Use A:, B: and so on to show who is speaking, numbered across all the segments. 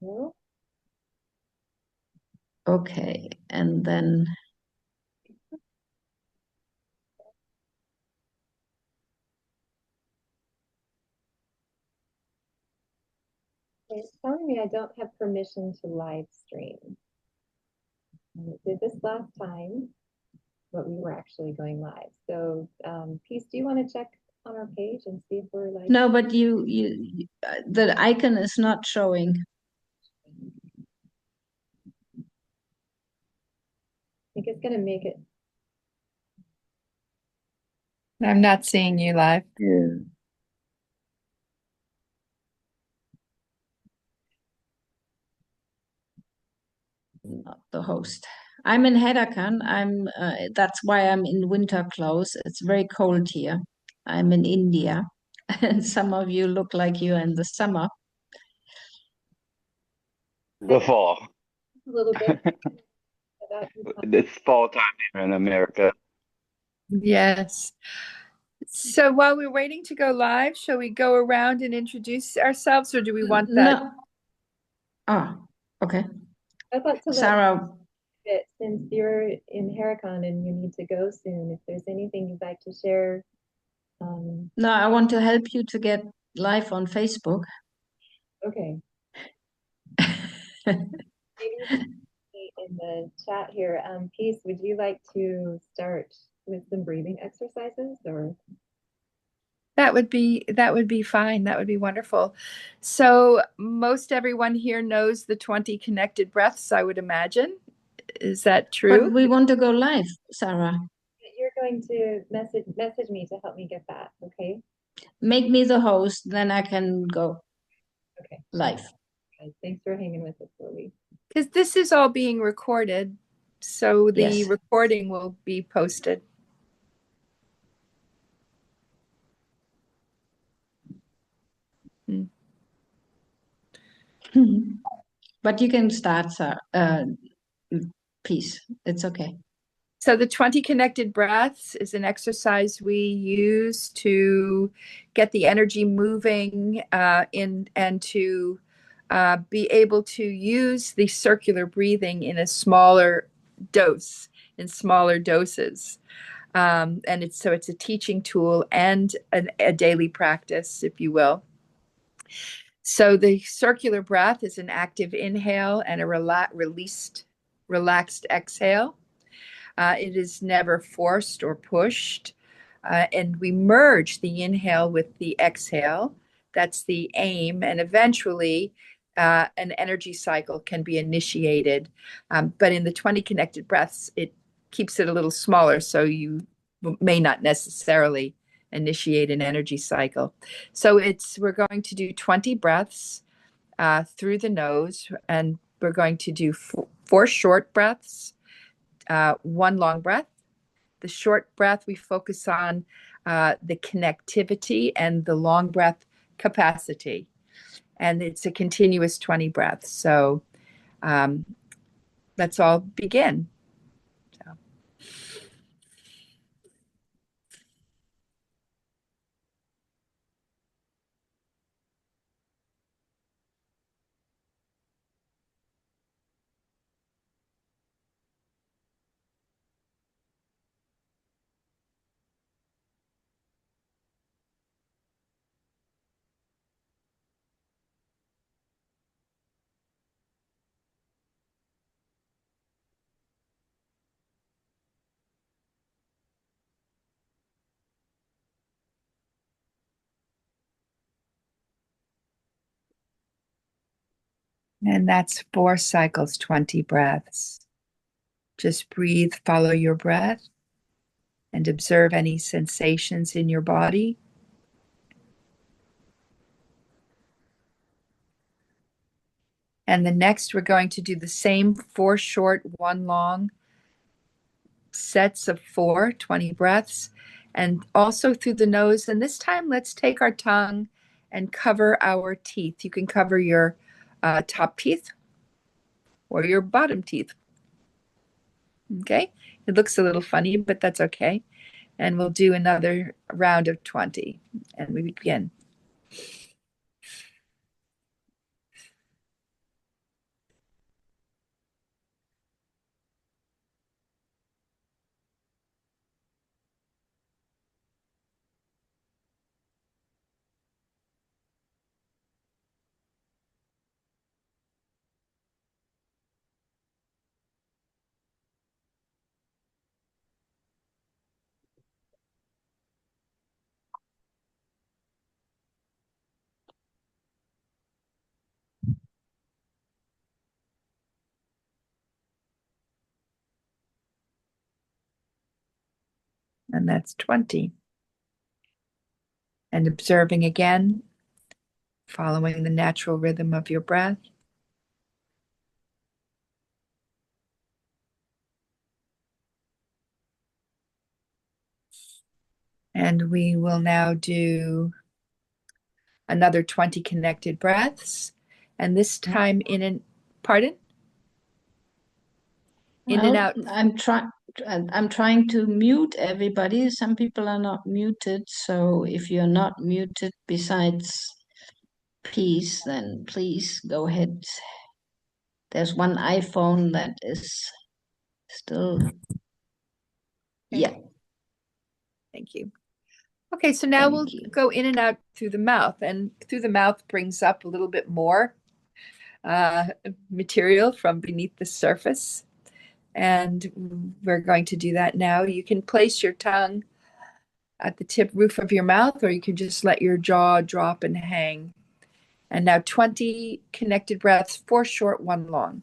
A: No?
B: Okay, and then
A: It's telling me I don't have permission to live stream. And it did this last time, but we were actually going live. So, Peace, do you want to check on our page and see if we're live?
B: no, but the icon is not showing.
A: I think it's going to make it.
C: I'm not seeing you live.
B: Yeah. Not the host. I'm in Hedakhan. That's why I'm in winter clothes. It's very cold here. I'm in India, and some of you look like you're in the summer.
A: I
D: The fall.
A: a little bit about
D: It's fall time here in America.
C: Yes. So while we're waiting to go live, shall we go around and introduce ourselves, or do we want that?
B: No. Ah, okay.
A: I thought to let
B: Sarah,
A: it since you're in Heracon and you need to go soon, if there's anything you'd like to share.
B: no, I want to help you to get live on Facebook.
A: Okay, maybe you can see in the chat here. Peace, would you like to start with some breathing exercises or?
C: That would be fine. That would be wonderful. So most everyone here knows the 20 connected breaths, I would imagine. Is that
B: But
C: true?
B: we want to go live, Sarah.
A: You're going to message me to help me get that, okay?
B: Make me the host, then I can go
A: Okay.
B: live.
A: Thanks for hanging with us, Lily.
C: Because this is all being recorded, so the
B: Yes.
C: recording will be posted. Hmm.
B: But you can start, Sarah. Peace. It's okay.
C: So the 20 connected breaths is an exercise we use to get the energy moving in and to be able to use the circular breathing in a smaller dose, in smaller doses. And it's a teaching tool and a daily practice, if you will. So the circular breath is an active inhale and a relaxed exhale. It is never forced or pushed. And we merge the inhale with the exhale. That's the aim. And eventually, an energy cycle can be initiated. But in the 20 connected breaths, it keeps it a little smaller. So you may not necessarily initiate an energy cycle. So we're going to do 20 breaths through the nose, and we're going to do four short breaths, one long breath. The short breath, we focus on the connectivity, and the long breath, capacity. And it's a continuous 20 breaths. So um, let's all begin. So. And that's 4 cycles, 20 breaths. Just breathe, follow your breath, and observe any sensations in your body. And the next, we're going to do the same 4 short, 1 long sets of 20 breaths, and also through the nose. And this time, let's take our tongue and cover our teeth. You can cover your top teeth or your bottom teeth. Okay? It looks a little funny, but that's okay. And we'll do another round of 20. And we begin. And that's 20. And observing again, following the natural rhythm of your breath. And we will now do another 20 connected breaths. And this time pardon? In and
B: Well,
C: out.
B: I'm trying to mute everybody. Some people are not muted, so if you're not muted besides peace, then please go ahead. There's one iPhone that is still, yeah,
C: Thank you. Okay, so now we'll
B: thank you.
C: go in and out through the mouth. And through the mouth brings up a little bit more material from beneath the surface. And we're going to do that now. You can place your tongue at the tip roof of your mouth, or you can just let your jaw drop and hang. And now 20 connected breaths, 4 short, 1 long.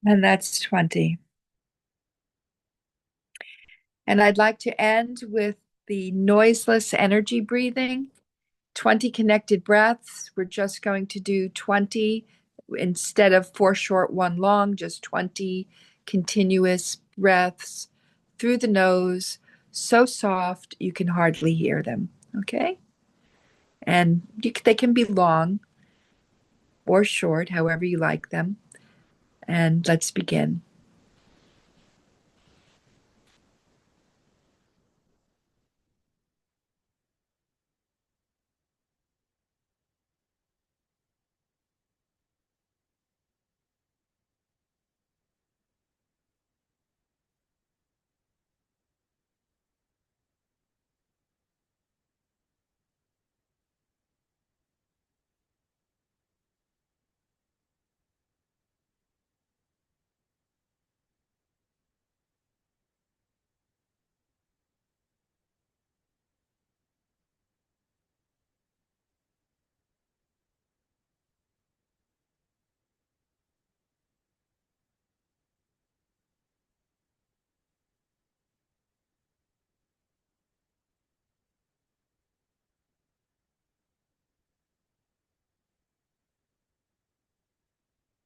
C: And that's 20. And I'd like to end with the noiseless energy breathing. 20 connected breaths. We're just going to do 20 instead of 4 short, 1 long, just 20 continuous breaths through the nose, so soft you can hardly hear them. Okay? And they can be long or short, however you like them. And let's begin.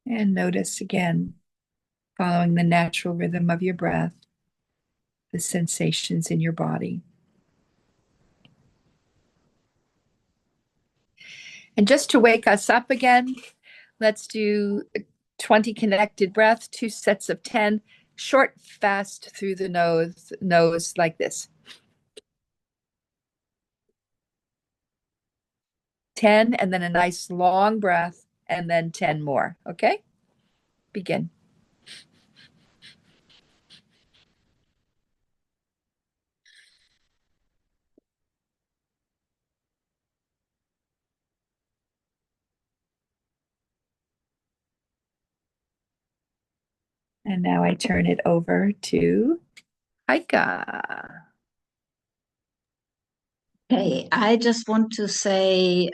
C: And notice again, following the natural rhythm of your breath, the sensations in your body. And just to wake us up again, let's do 20 connected breaths, 2 sets of 10, short, fast through the nose like this. 10, and then a nice long breath, and then 10 more. Okay? Begin. And now I turn it over to Heike.
B: Okay, I just want to say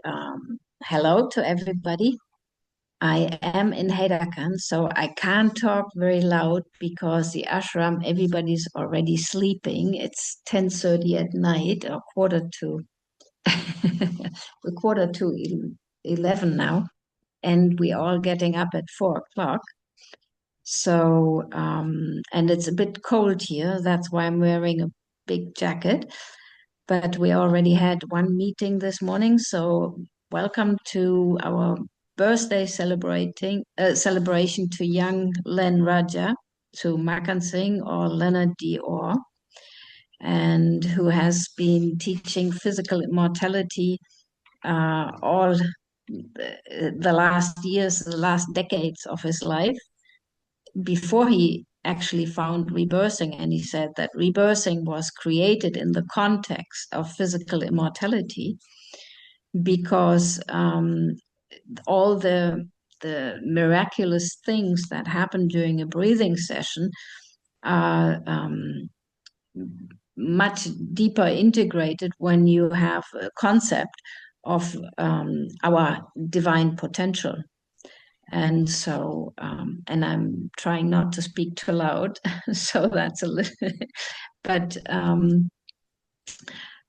B: hello to everybody. I am in Hedakan, so I can't talk very loud because the ashram, everybody's already sleeping. It's 10:30 at night or quarter to we're quarter to 11 now, and we're all getting up at 4 o'clock. So, and it's a bit cold here. That's why I'm wearing a big jacket. But we already had one meeting this morning. So, welcome to our birthday celebration to young Len Raja, to Makan Singh or Leonard Dior, and who has been teaching physical immortality all the last years, the last decades of his life before he actually found rebirthing. And he said that rebirthing was created in the context of physical immortality because all the miraculous things that happen during a breathing session are much deeper integrated when you have a concept of our divine potential. And so, and I'm trying not to speak too loud, so that's a little, but I'm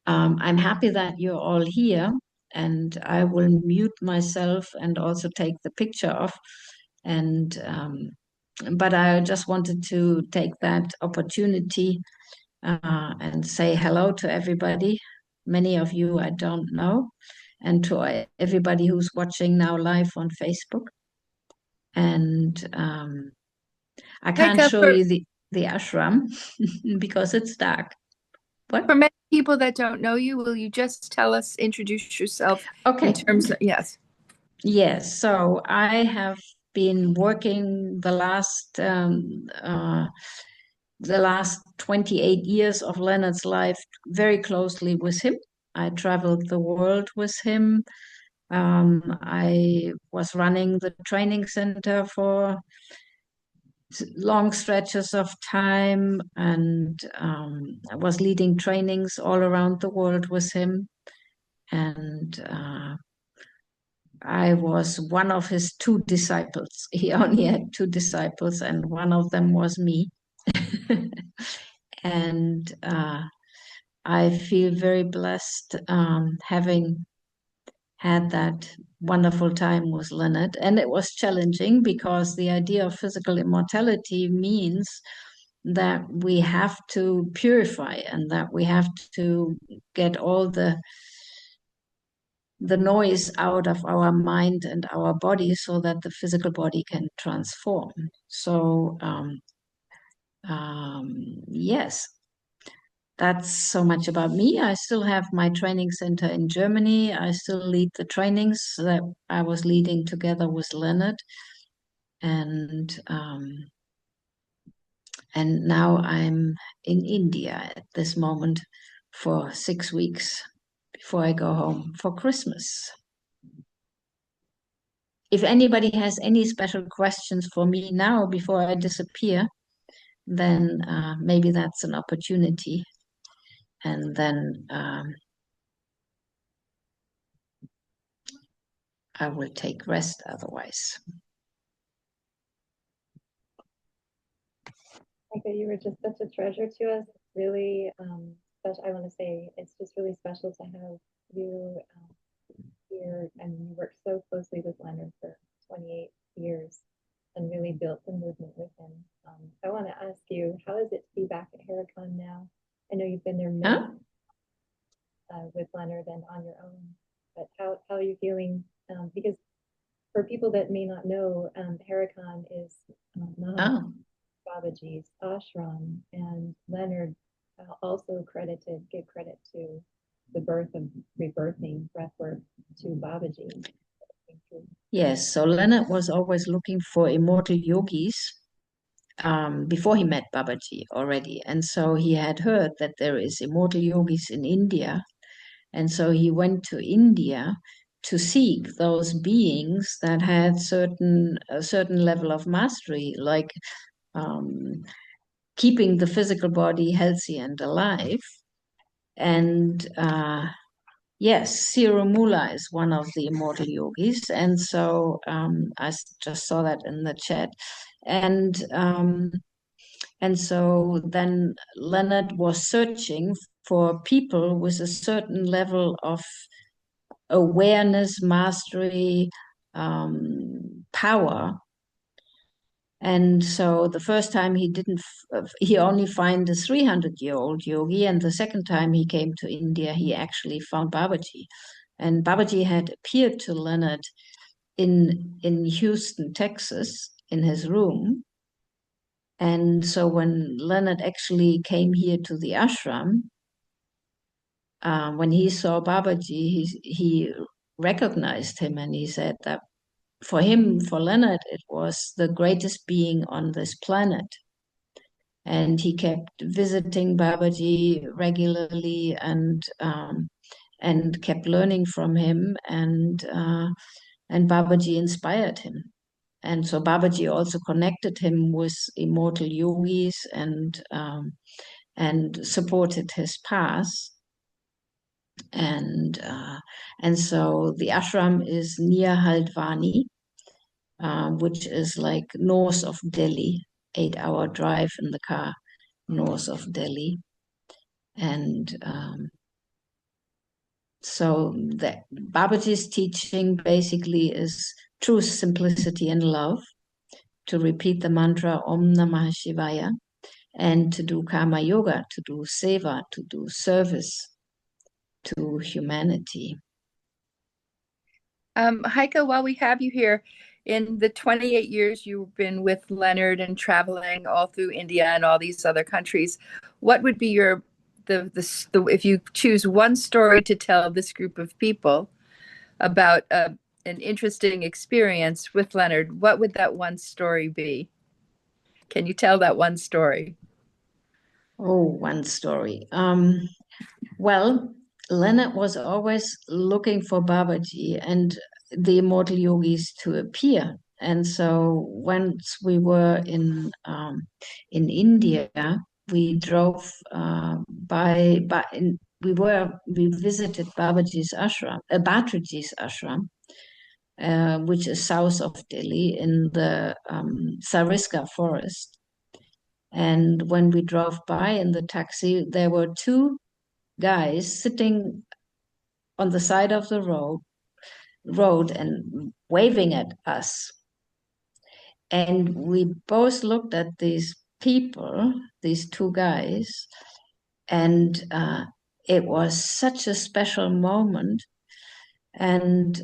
B: happy that you're all here, and I will mute myself and also take the picture off. And but I just wanted to take that opportunity and say hello to everybody. Many of you I don't know, and to everybody who's watching now live on Facebook. And I can't
C: Pekka,
B: show you the ashram because it's dark.
C: for
B: What?
C: many people that don't know you, will you just introduce yourself
B: Okay.
C: in terms of, yes.
B: Yes. So I have been working the last 28 years of Leonard's life very closely with him. I traveled the world with him. I was running the training center for long stretches of time, and I was leading trainings all around the world with him. And I was one of his two disciples. He only had two disciples, and one of them was me. And I feel very blessed having had that wonderful time with Leonard. And it was challenging because the idea of physical immortality means that we have to purify and that we have to get all the noise out of our mind and our body so that the physical body can transform. So, yes, that's so much about me. I still have my training center in Germany. I still lead the trainings that I was leading together with Leonard. And now I'm in India at this moment for 6 weeks before I go home for Christmas. If anybody has any special questions for me now before I disappear, then maybe that's an opportunity. And then I will take rest otherwise.
A: Micah, you were just such a treasure to us. It's really special. I want to say it's just really special to have you here. And you worked so closely with Leonard for 28 years and really built the movement with him. I want to ask you, how is it to be back at Heracon now? I know you've been there many with Leonard and on your own, but how are you feeling? Because for people that may not know, Heracon is Babaji's ashram, and Leonard also give credit to the birth of rebirthing breathwork to Babaji.
B: Yes, so Leonard was always looking for immortal yogis before he met Babaji already. And so he had heard that there is immortal yogis in India. And so he went to India to seek those beings that had a certain level of mastery, like keeping the physical body healthy and alive. And yes, Sirumula is one of the immortal yogis. And so I just saw that in the chat. And so then Leonard was searching for people with a certain level of awareness, mastery, power. And so the first time he only found a 300-year-old yogi. And the second time he came to India, he actually found Babaji. And Babaji had appeared to Leonard in Houston, Texas, in his room. And so when Leonard actually came here to the ashram, when he saw Babaji, he recognized him, and he said that for him, for Leonard, it was the greatest being on this planet. And he kept visiting Babaji regularly and kept learning from him, and Babaji inspired him. And so Babaji also connected him with immortal yogis and supported his path. And so the ashram is near Haldwani, which is like north of Delhi, 8-hour drive in the car north of Delhi. And so the Babaji's teaching basically is truth, simplicity, and love, to repeat the mantra Om Namah Shivaya, and to do karma yoga, to do seva, to do service to humanity.
C: Heike, while we have you here, in the 28 years you've been with Leonard and traveling all through India and all these other countries, what would be your if you choose one story to tell this group of people about an interesting experience with Leonard, what would that one story be? Can you tell that one story?
B: Oh, one story. Well, Leonard was always looking for Babaji and the immortal yogis to appear. And so once we were in India, we drove we visited Babaji's ashram, Batraji's ashram, which is south of Delhi in the Sariska forest. And when we drove by in the taxi, there were two guys sitting on the side of the road and waving at us. And we both looked at these people, these two guys, and it was such a special moment. And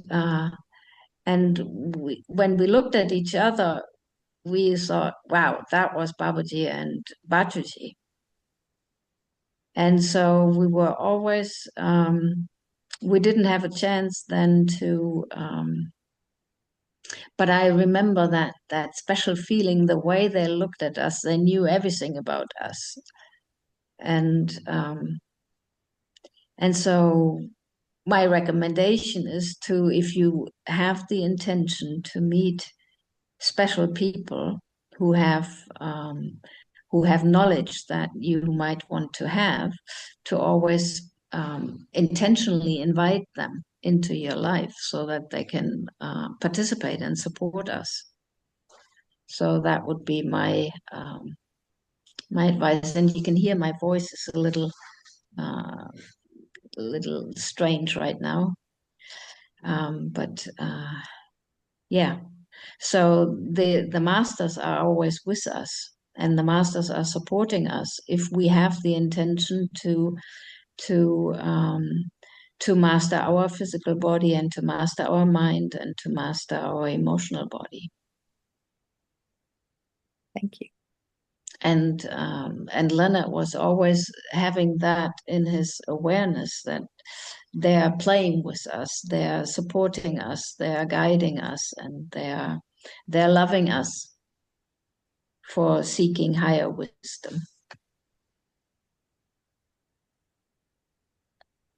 B: when we looked at each other, we thought, wow, that was Babaji and Batraji. And so we were always, we didn't have a chance then to, but I remember that special feeling, the way they looked at us, they knew everything about us. And so my recommendation is to, if you have the intention to meet special people who have knowledge that you might want to have, to always intentionally invite them into your life so that they can participate and support us. So that would be my advice. And you can hear my voice is a little strange right now, but yeah. So the masters are always with us, and the masters are supporting us if we have the intention to master our physical body, and to master our mind, and to master our emotional body.
C: Thank you.
B: And Leonard was always having that in his awareness, that they are playing with us, they are supporting us, they are guiding us, and they're loving us for seeking higher wisdom.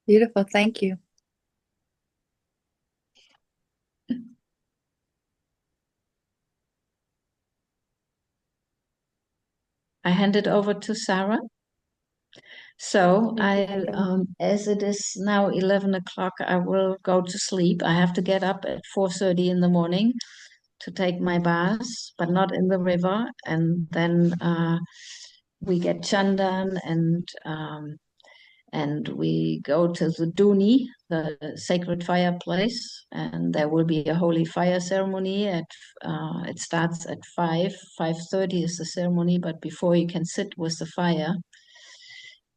C: Beautiful. Thank you.
B: I hand it over to Sarah. So as it is now 11 o'clock, I will go to sleep. I have to get up at 4:30 in the morning to take my bath, but not in the river. And then we get chandan, and we go to the Duni, the sacred fireplace, and there will be a holy fire ceremony at it starts at 5:30 is the ceremony, but before you can sit with the fire.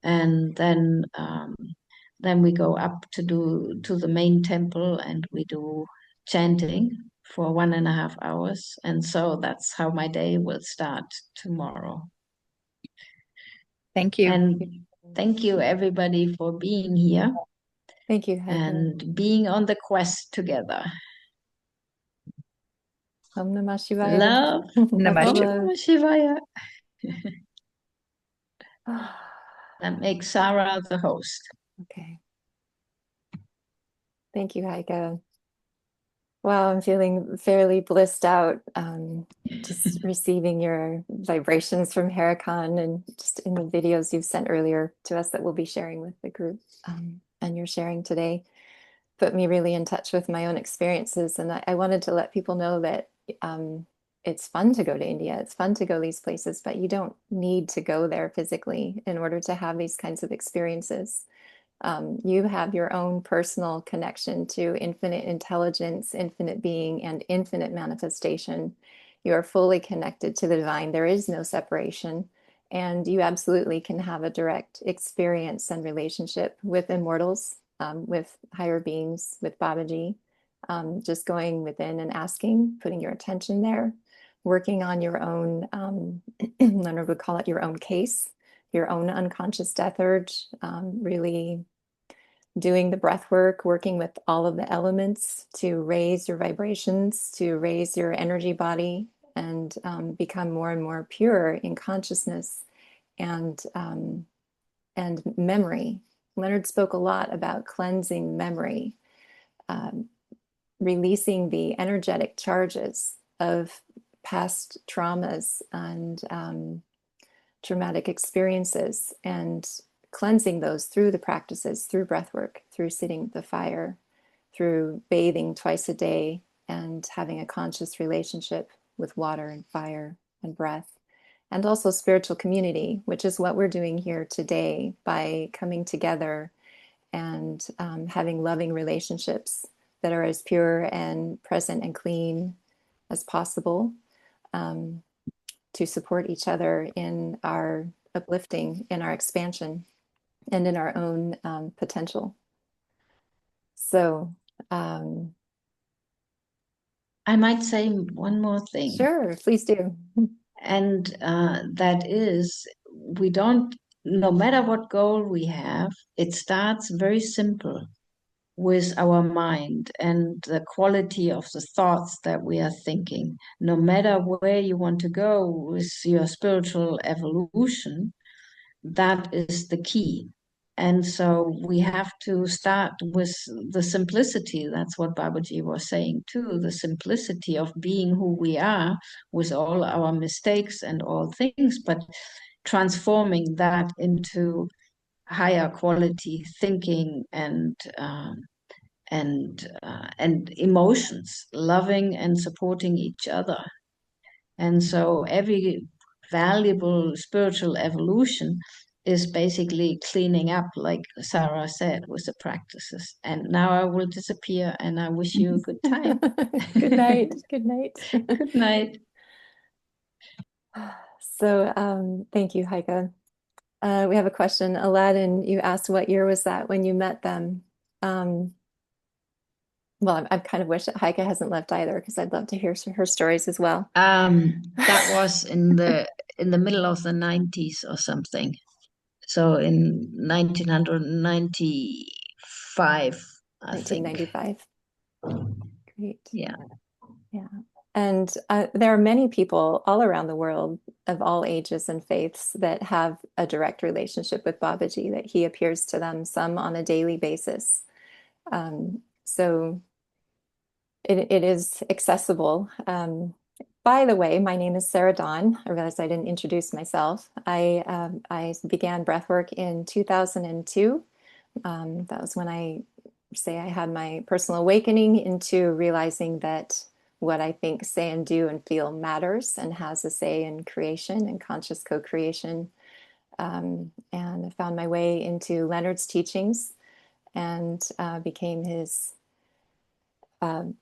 B: And then we go up to the main temple, and we do chanting for 1.5 hours. And so that's how my day will start tomorrow.
C: Thank you.
B: And thank you everybody for being here.
A: Thank you, Heike.
B: and being on the quest together.
A: Om Namah Shivaya.
B: Love.
C: Namah
B: Om
C: Shivaya.
B: Namah Shivaya. And make Sarah the host.
A: Okay. Thank you, Heike. Wow, I'm feeling fairly blissed out, just receiving your vibrations from Huracan and just in the videos you've sent earlier to us that we'll be sharing with the group, and you're sharing today. Put me really in touch with my own experiences. And I wanted to let people know that it's fun to go to India. It's fun to go these places, but you don't need to go there physically in order to have these kinds of experiences. You have your own personal connection to infinite intelligence, infinite being, and infinite manifestation. You are fully connected to the divine. There is no separation. And you absolutely can have a direct experience and relationship with immortals, with higher beings, with Babaji. Just going within and asking, putting your attention there, working on your own, Leonard would call it your own case, your own unconscious death urge, really doing the breath work, working with all of the elements to raise your vibrations, to raise your energy body, and become more and more pure in consciousness and memory. Leonard spoke a lot about cleansing memory, releasing the energetic charges of past traumas and traumatic experiences, and cleansing those through the practices, through breath work, through sitting at the fire, through bathing twice a day, and having a conscious relationship with water and fire and breath. And also spiritual community, which is what we're doing here today by coming together and having loving relationships that are as pure and present and clean as possible, to support each other in our uplifting, in our expansion, and in our own potential. So,
B: I might say one more thing.
A: sure, please do.
B: And that is, we don't, no matter what goal we have, it starts very simple with our mind and the quality of the thoughts that we are thinking. No matter where you want to go with your spiritual evolution, that is the key. And so we have to start with the simplicity. That's what Babaji was saying too, the simplicity of being who we are with all our mistakes and all things, but transforming that into higher quality thinking and emotions, loving and supporting each other. And so every valuable spiritual evolution is basically cleaning up, like Sarah said, with the practices. And now I will disappear, and I wish you a good time.
A: Good night. Good night.
B: Good night.
A: So, thank you, Heike. We have a question. Aladdin, you asked what year was that when you met them? Well, I kind of wish that Heike hasn't left either, because I'd love to hear her stories as well.
B: That was in the middle of the 90s or something. So in 1995, I think.
A: 1995. Great.
B: Yeah.
A: Yeah. And there are many people all around the world of all ages and faiths that have a direct relationship with Babaji, that he appears to them, some on a daily basis. So it is accessible. By the way, my name is Sarah Dawn. I realized I didn't introduce myself. I began breathwork in 2002. That was when I had my personal awakening into realizing that what I think, say, and do and feel matters and has a say in creation and conscious co-creation. And I found my way into Leonard's teachings and became his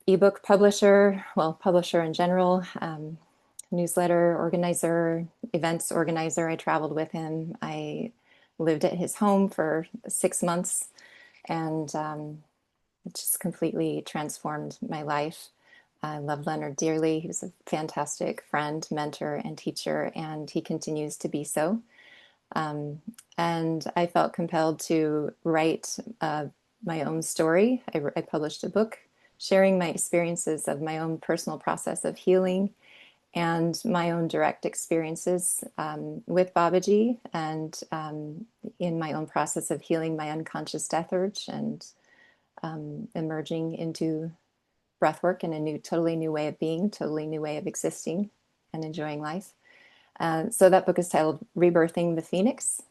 A: ebook publisher, publisher in general, newsletter organizer, events organizer. I traveled with him. I lived at his home for 6 months, and it just completely transformed my life. I love Leonard dearly. He was a fantastic friend, mentor, and teacher, and he continues to be so. And I felt compelled to write a my own story. I published a book sharing my experiences of my own personal process of healing and my own direct experiences with Babaji and in my own process of healing my unconscious death urge and emerging into breath work in a totally new way of being, totally new way of existing and enjoying life. So that book is titled Rebirthing the Phoenix,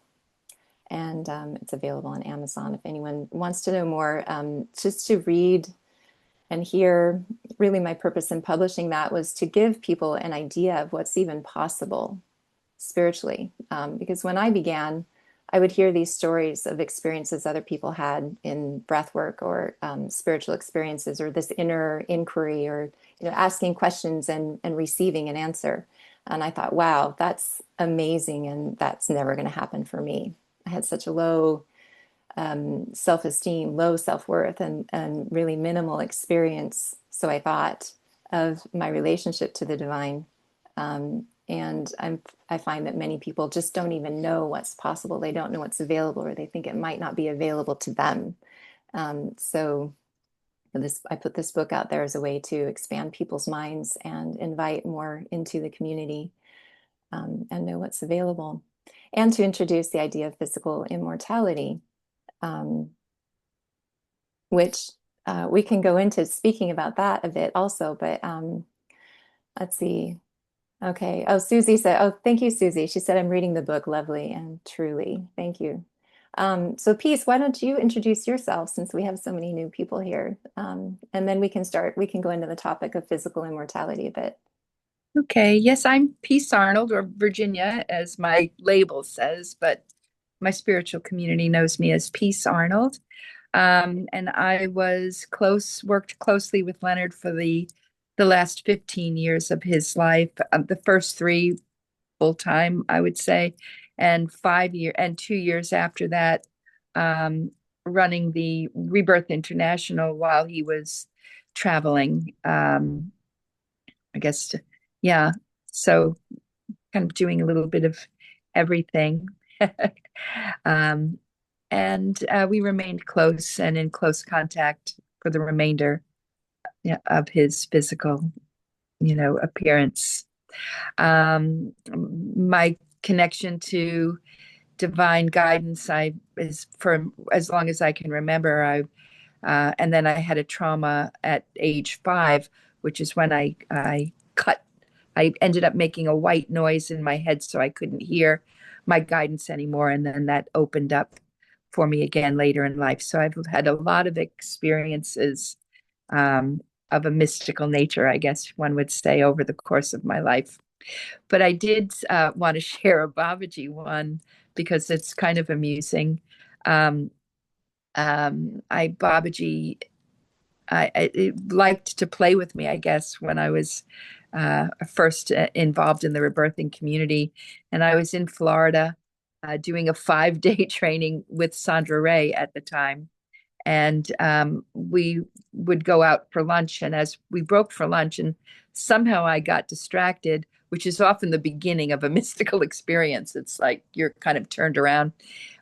A: and it's available on Amazon if anyone wants to know more. Just to read and hear, really my purpose in publishing that was to give people an idea of what's even possible spiritually. Because when I began, I would hear these stories of experiences other people had in breath work or spiritual experiences, or this inner inquiry, or asking questions and receiving an answer. And I thought, wow, that's amazing, and that's never going to happen for me. I had such a low self-esteem, low self-worth, and really minimal experience, so I thought, of my relationship to the divine. And I find that many people just don't even know what's possible. They don't know what's available, or they think it might not be available to them. So I put this book out there as a way to expand people's minds and invite more into the community, and know what's available, and to introduce the idea of physical immortality, um, which we can go into speaking about that a bit also. But let's see. Okay. Oh, Susie said, oh, thank you, Susie. She said, I'm reading the book, lovely and truly. Thank you. So Peace, why don't you introduce yourself, since we have so many new people here? And then we can go into the topic of physical immortality a bit.
C: Okay, yes, I'm Peace Arnold, or Virginia, as my label says, but my spiritual community knows me as Peace Arnold. And I worked closely with Leonard for the last 15 years of his life, the first three full time, I would say, and 2 years after that, um, running the Rebirth International while he was traveling. I guess, yeah. So kind of doing a little bit of everything. um, and we remained close and in close contact for the remainder, yeah, of his physical, appearance. My connection to divine guidance, is for as long as I can remember. And then I had a trauma at age 5, which is when I ended up making a white noise in my head, so I couldn't hear my guidance anymore. And then that opened up for me again later in life. So I've had a lot of experiences, of a mystical nature, I guess one would say, over the course of my life. But I did want to share a Babaji one because it's kind of amusing. Um, Babaji, it liked to play with me, I guess, when I was first involved in the rebirthing community. And I was in Florida doing a 5-day training with Sandra Ray at the time. And we would go out for lunch. And as we broke for lunch, and somehow I got distracted, which is often the beginning of a mystical experience. It's like you're kind of turned around,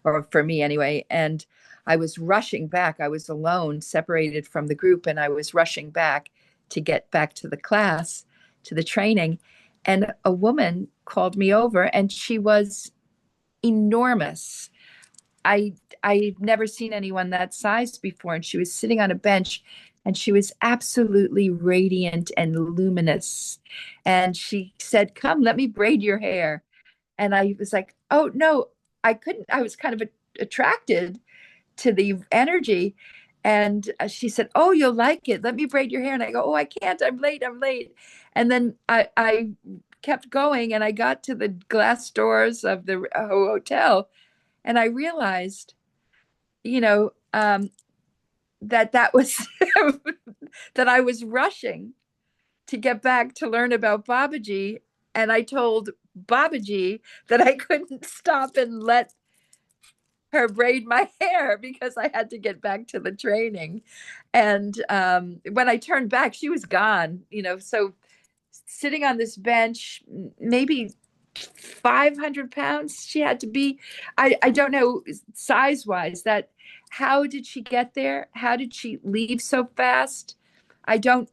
C: or for me anyway. And I was rushing back. I was alone, separated from the group, and I was rushing back to get back to the class, to the training. And a woman called me over, and she was enormous. I've never seen anyone that size before, and she was sitting on a bench, and she was absolutely radiant and luminous. And she said, "Come, let me braid your hair." And I was like, "Oh no, I couldn't." I was kind of attracted to the energy. And she said, "Oh, you'll like it. Let me braid your hair." And I go, "Oh, I can't. I'm late. I'm late." And then I kept going, and I got to the glass doors of the hotel, and I realized, you know, that was that I was rushing to get back to learn about Babaji. And I told Babaji that I couldn't stop and let her braid my hair because I had to get back to the training. And when I turned back, she was gone, so sitting on this bench, maybe 500 pounds she had to be. I don't know size wise that how did she get there? How did she leave so fast? I don't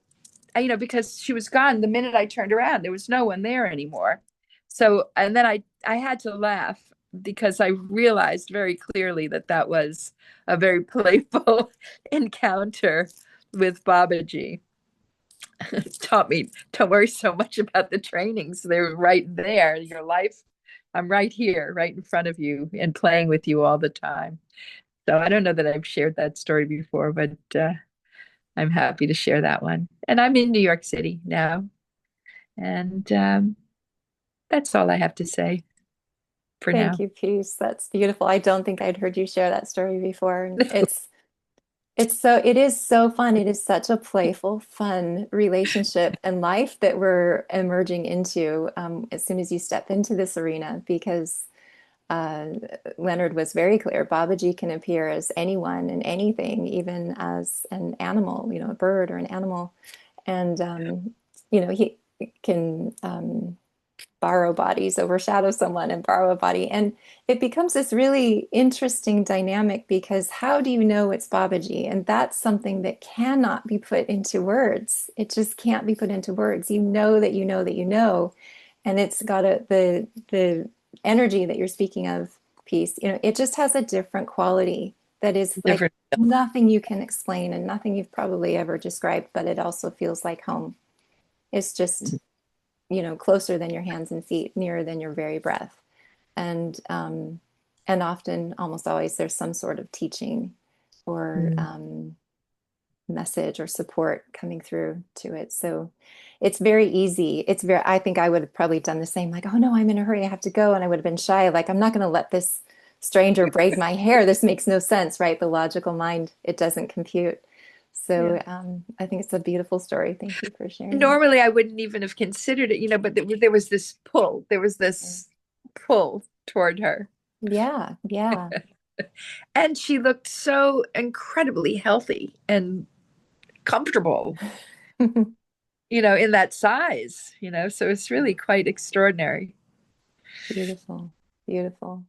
C: because she was gone the minute I turned around. There was no one there anymore. So, and then I had to laugh because I realized very clearly that that was a very playful encounter with Babaji. Taught me, don't worry so much about the trainings. They're right there. Your life, I'm right here, right in front of you and playing with you all the time. So I don't know that I've shared that story before, but I'm happy to share that one. And I'm in New York City now. And that's all I have to say for
E: Thank
C: now.
E: you, Peace. That's beautiful. I don't think I'd heard you share that story before. And it is so fun. It is such a playful, fun relationship and life that we're emerging into as soon as you step into this arena, because uh, Leonard was very clear. Babaji can appear as anyone and anything, even as an animal, a bird or an animal. And, he can borrow bodies, overshadow someone and borrow a body. And it becomes this really interesting dynamic, because how do you know it's Babaji? And that's something that cannot be put into words. It just can't be put into words. You know that you know that you know. And it's got the energy that you're speaking of, Peace, it just has a different quality that is like
C: Different.
E: nothing you can explain and nothing you've probably ever described, but it also feels like home. It's just closer than your hands and feet, nearer than your very breath. And often, almost always, there's some sort of teaching or message or support coming through to it. So it's very easy. I think I would have probably done the same, like, oh no, I'm in a hurry, I have to go. And I would have been shy. Like, I'm not going to let this stranger braid my hair. This makes no sense, right? The logical mind, it doesn't compute. So I think it's a beautiful story. Thank you for sharing.
C: Normally, I wouldn't even have considered it, but there was this pull. There was this pull toward her.
E: Yeah, yeah.
C: And she looked so incredibly healthy and comfortable, in that size, so it's really quite extraordinary.
E: Beautiful, beautiful.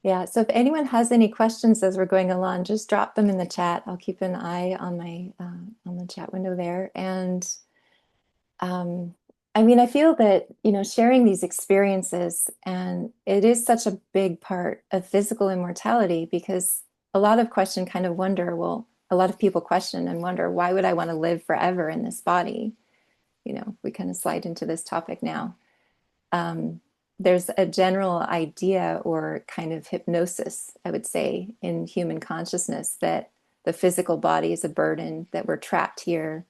E: Yeah, so if anyone has any questions as we're going along, just drop them in the chat. I'll keep an eye on my on the chat window there. And I feel that, sharing these experiences, and it is such a big part of physical immortality, because a lot of a lot of people question and wonder, why would I want to live forever in this body? We kind of slide into this topic now. There's a general idea or kind of hypnosis, I would say, in human consciousness, that the physical body is a burden, that we're trapped here,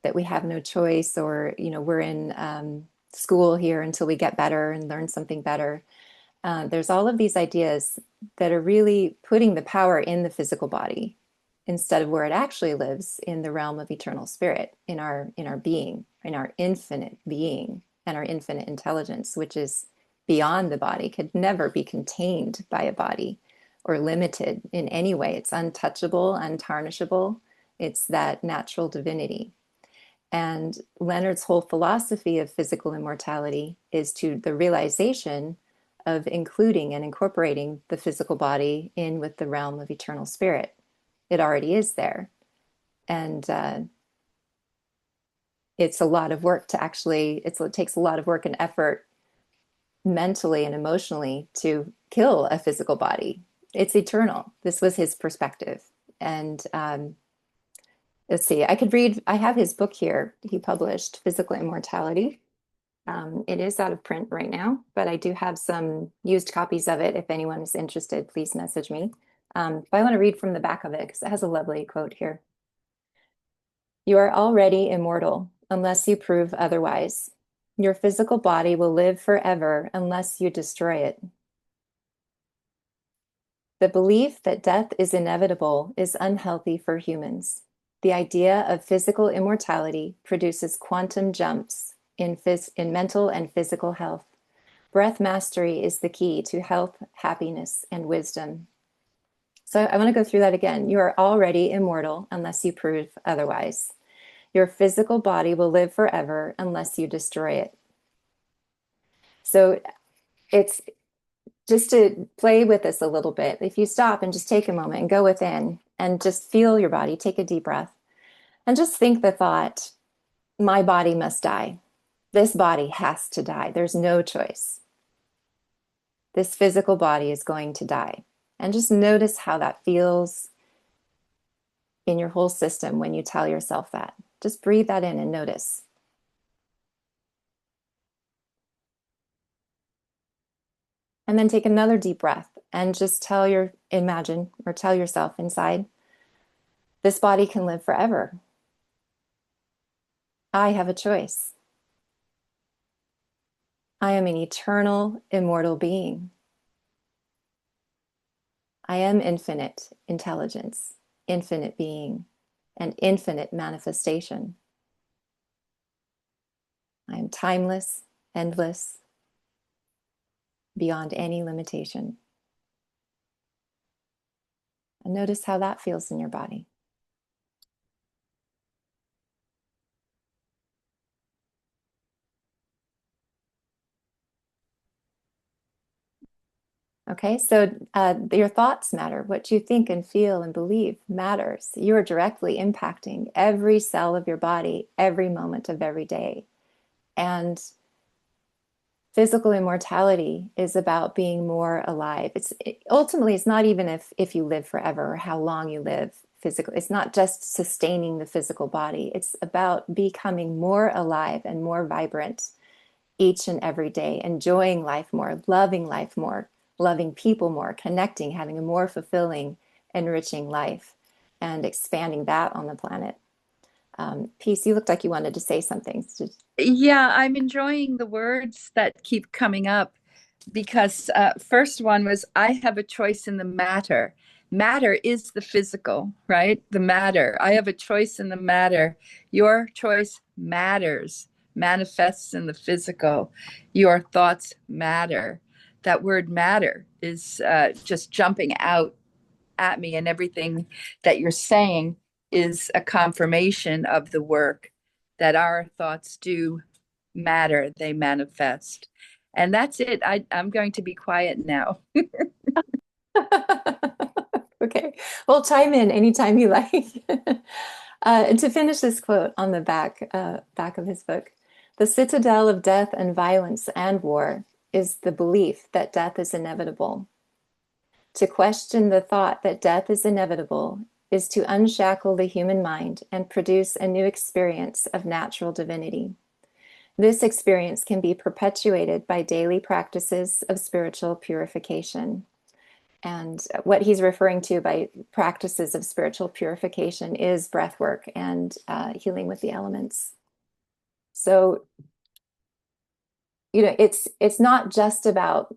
E: that we have no choice, or we're in school here until we get better and learn something better. There's all of these ideas that are really putting the power in the physical body instead of where it actually lives, in the realm of eternal spirit, in our being, in our infinite being and our infinite intelligence, which is beyond the body, could never be contained by a body or limited in any way. It's untouchable, untarnishable. It's that natural divinity. And Leonard's whole philosophy of physical immortality is to the realization of including and incorporating the physical body in with the realm of eternal spirit. It already is there. And it's a lot of work to actually, it takes a lot of work and effort mentally and emotionally to kill a physical body. It's eternal. This was his perspective. And let's see, I have his book here. He published Physical Immortality. It is out of print right now, but I do have some used copies of it. If anyone is interested, please message me. But I want to read from the back of it because it has a lovely quote here. You are already immortal unless you prove otherwise. Your physical body will live forever unless you destroy it. The belief that death is inevitable is unhealthy for humans. The idea of physical immortality produces quantum jumps in mental and physical health. Breath mastery is the key to health, happiness, and wisdom. So I want to go through that again. You are already immortal unless you prove otherwise. Your physical body will live forever unless you destroy it. So it's just to play with this a little bit. If you stop and just take a moment and go within and just feel your body, take a deep breath, and just think the thought, my body must die. This body has to die. There's no choice. This physical body is going to die. And just notice how that feels in your whole system when you tell yourself that. Just breathe that in and notice. And then take another deep breath and just imagine or tell yourself inside, this body can live forever. I have a choice. I am an eternal, immortal being. I am infinite intelligence, infinite being, and infinite manifestation. I am timeless, endless, beyond any limitation. And notice how that feels in your body. Okay, so your thoughts matter. What you think and feel and believe matters. You are directly impacting every cell of your body, every moment of every day. And physical immortality is about being more alive. Ultimately, it's not even if you live forever or how long you live physically. It's not just sustaining the physical body. It's about becoming more alive and more vibrant each and every day, enjoying life more, loving people more, connecting, having a more fulfilling, enriching life, and expanding that on the planet. Peace, you looked like you wanted to say something.
C: Yeah, I'm enjoying the words that keep coming up because first one was, I have a choice in the matter. Matter is the physical, right? The matter. I have a choice in the matter. Your choice matters, manifests in the physical. Your thoughts matter. That word matter is just jumping out at me, and everything that you're saying is a confirmation of the work that our thoughts do matter, they manifest. And that's it. I'm going to be quiet now.
E: Okay, well, chime in anytime you like. And to finish this quote on the back of his book, the citadel of death and violence and war is the belief that death is inevitable. To question the thought that death is inevitable is to unshackle the human mind and produce a new experience of natural divinity. This experience can be perpetuated by daily practices of spiritual purification. And what he's referring to by practices of spiritual purification is breath work and healing with the elements. So, it's not just about,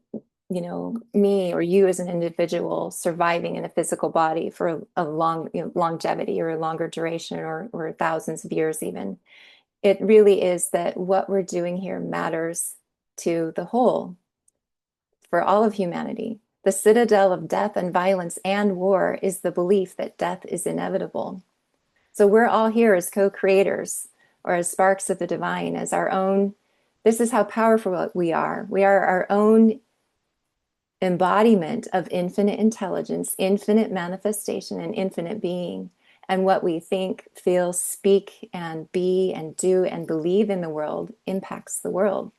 E: me or you as an individual surviving in a physical body for a long, longevity or a longer duration or thousands of years even. It really is that what we're doing here matters to the whole, for all of humanity. The citadel of death and violence and war is the belief that death is inevitable. So we're all here as co-creators or as sparks of the divine, as our own. This is how powerful we are. We are our own embodiment of infinite intelligence, infinite manifestation, and infinite being. And what we think, feel, speak, and be, and do, and believe in the world impacts the world.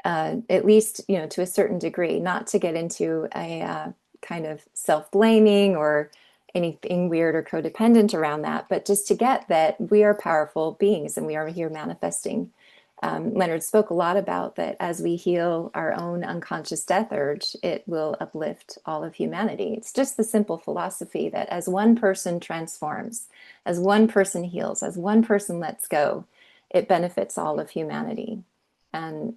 E: At least, to a certain degree, not to get into a kind of self-blaming or anything weird or codependent around that, but just to get that we are powerful beings and we are here manifesting. Leonard spoke a lot about that as we heal our own unconscious death urge, it will uplift all of humanity. It's just the simple philosophy that as one person transforms, as one person heals, as one person lets go, it benefits all of humanity. And,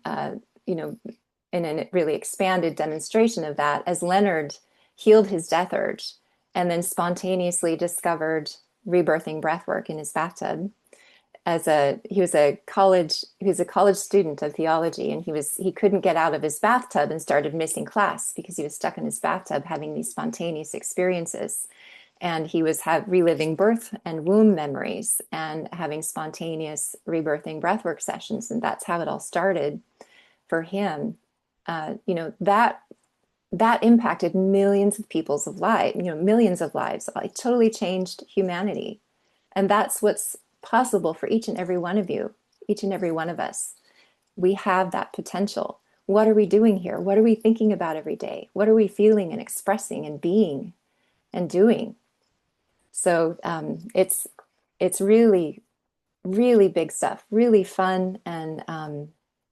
E: in a really expanded demonstration of that, as Leonard healed his death urge and then spontaneously discovered rebirthing breathwork in his bathtub. He was a college student of theology, and he couldn't get out of his bathtub and started missing class because he was stuck in his bathtub having these spontaneous experiences. And he was reliving birth and womb memories and having spontaneous rebirthing breathwork sessions. And that's how it all started. for him, that impacted millions of people's lives, millions of lives. It totally changed humanity. And that's what's possible for each and every one of you, each and every one of us. We have that potential. What are we doing here? What are we thinking about every day? What are we feeling and expressing and being and doing? So it's really, really big stuff, really fun and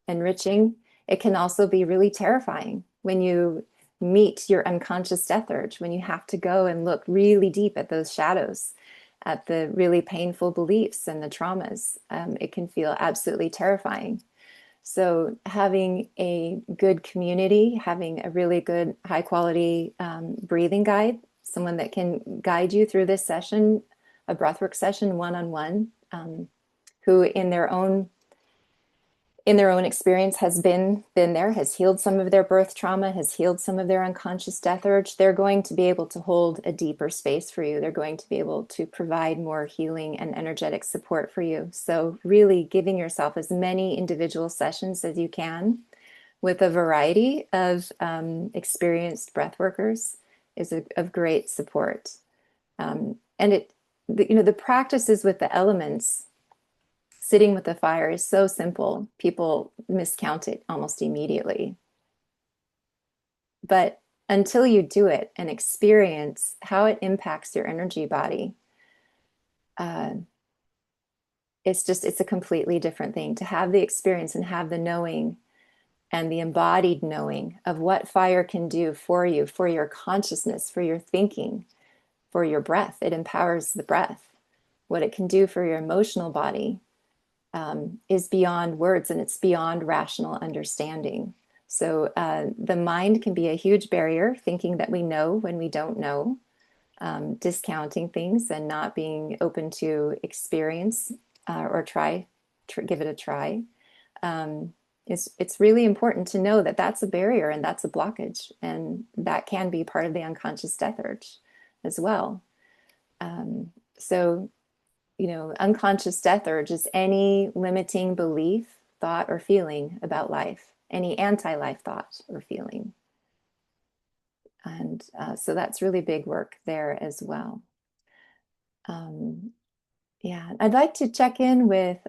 E: enriching. It can also be really terrifying when you meet your unconscious death urge, when you have to go and look really deep at those shadows, at the really painful beliefs and the traumas. It can feel absolutely terrifying. So having a good community, having a really good high quality breathing guide, someone that can guide you through this session, a breathwork session one-on-one, who in their own experience has been there, has healed some of their birth trauma, has healed some of their unconscious death urge, they're going to be able to hold a deeper space for you. They're going to be able to provide more healing and energetic support for you. So really giving yourself as many individual sessions as you can with a variety of experienced breath workers is of great support. The practices with the elements, sitting with the fire, is so simple. People miscount it almost immediately. But until you do it and experience how it impacts your energy body, it's a completely different thing. To have the experience and have the knowing and the embodied knowing of what fire can do for you, for your consciousness, for your thinking, for your breath. It empowers the breath. What it can do for your emotional body is beyond words, and it's beyond rational understanding. So the mind can be a huge barrier, thinking that we know when we don't know, discounting things and not being open to experience or give it a try. It's really important to know that that's a barrier and that's a blockage, and that can be part of the unconscious death urge as well. So unconscious death urge is any limiting belief, thought, or feeling about life, any anti-life thought or feeling. And so that's really big work there as well. Yeah, I'd like to check in with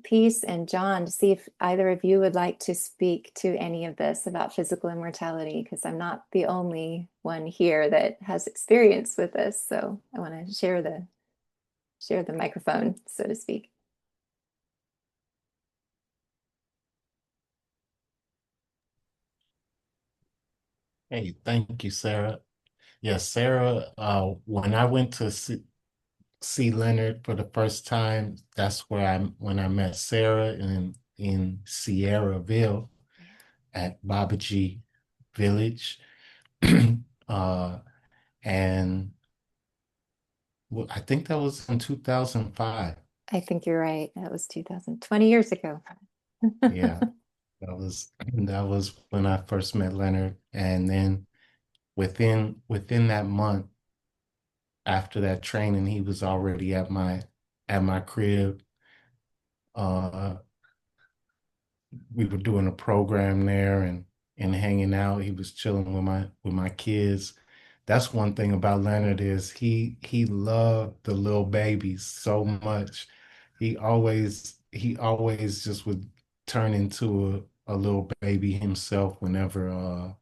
E: Peace and John to see if either of you would like to speak to any of this about physical immortality, because I'm not the only one here that has experience with this. So I want to share the microphone, so to speak.
F: Hey, thank you, Sarah. Yes, Sarah, when I went to see Leonard for the first time, that's when I met Sarah in Sierraville at Babaji Village. uh, and I think that was in 2005.
E: I think you're right. That was 2020 years ago.
F: Yeah, that was when I first met Leonard. And then within that month, after that training, he was already at my crib. Uh, we were doing a program there and hanging out. He was chilling with my kids. That's one thing about Leonard is he loved the little babies so much. He always just would turn into a little baby himself whenever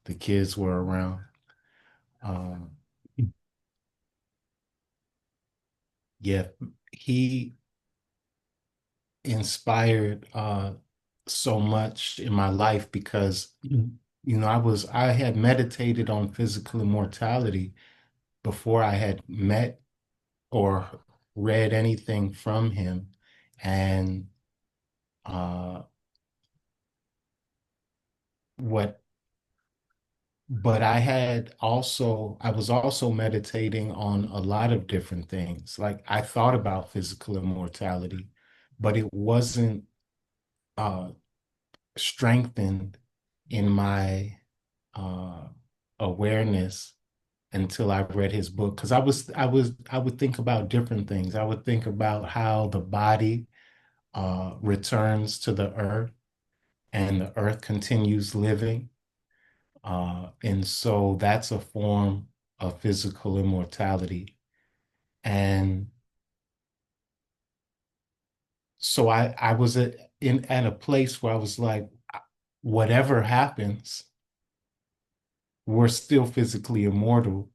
F: the kids were around. Um, yeah, he inspired so much in my life because I had meditated on physical immortality before I had met or read anything from him. And uh what but I was also meditating on a lot of different things. Like I thought about physical immortality, but it wasn't uh strengthened in my uh, awareness until I read his book. Because I would think about different things. I would think about how the body returns to the earth, and the earth continues living. And so that's a form of physical immortality. And so I was at a place where I was like, whatever happens, we're still physically immortal,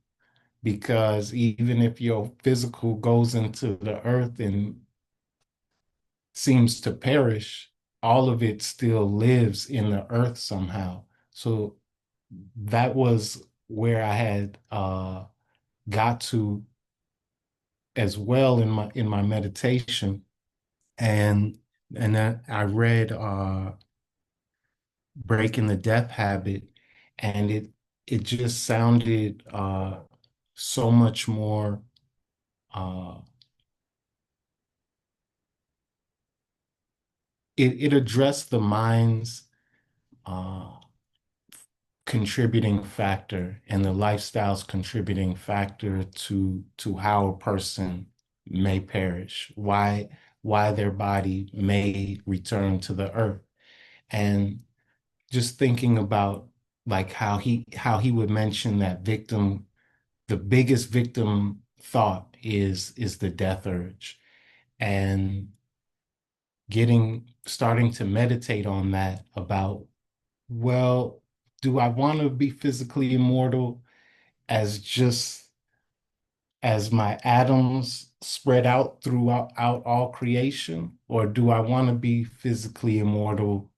F: because even if your physical goes into the earth and seems to perish, all of it still lives in the earth somehow. So that was where I had got to as well in my meditation. And then I read Breaking the Death Habit, and it just sounded so much more uh, it addressed the mind's uh, contributing factor and the lifestyle's contributing factor to how a person may perish, why their body may return to the earth. And just thinking about like how he would mention that the biggest victim thought is the death urge. And starting to meditate on that about, well, do I want to be physically immortal as just as my atoms spread out throughout all creation? Or do I want to be physically immortal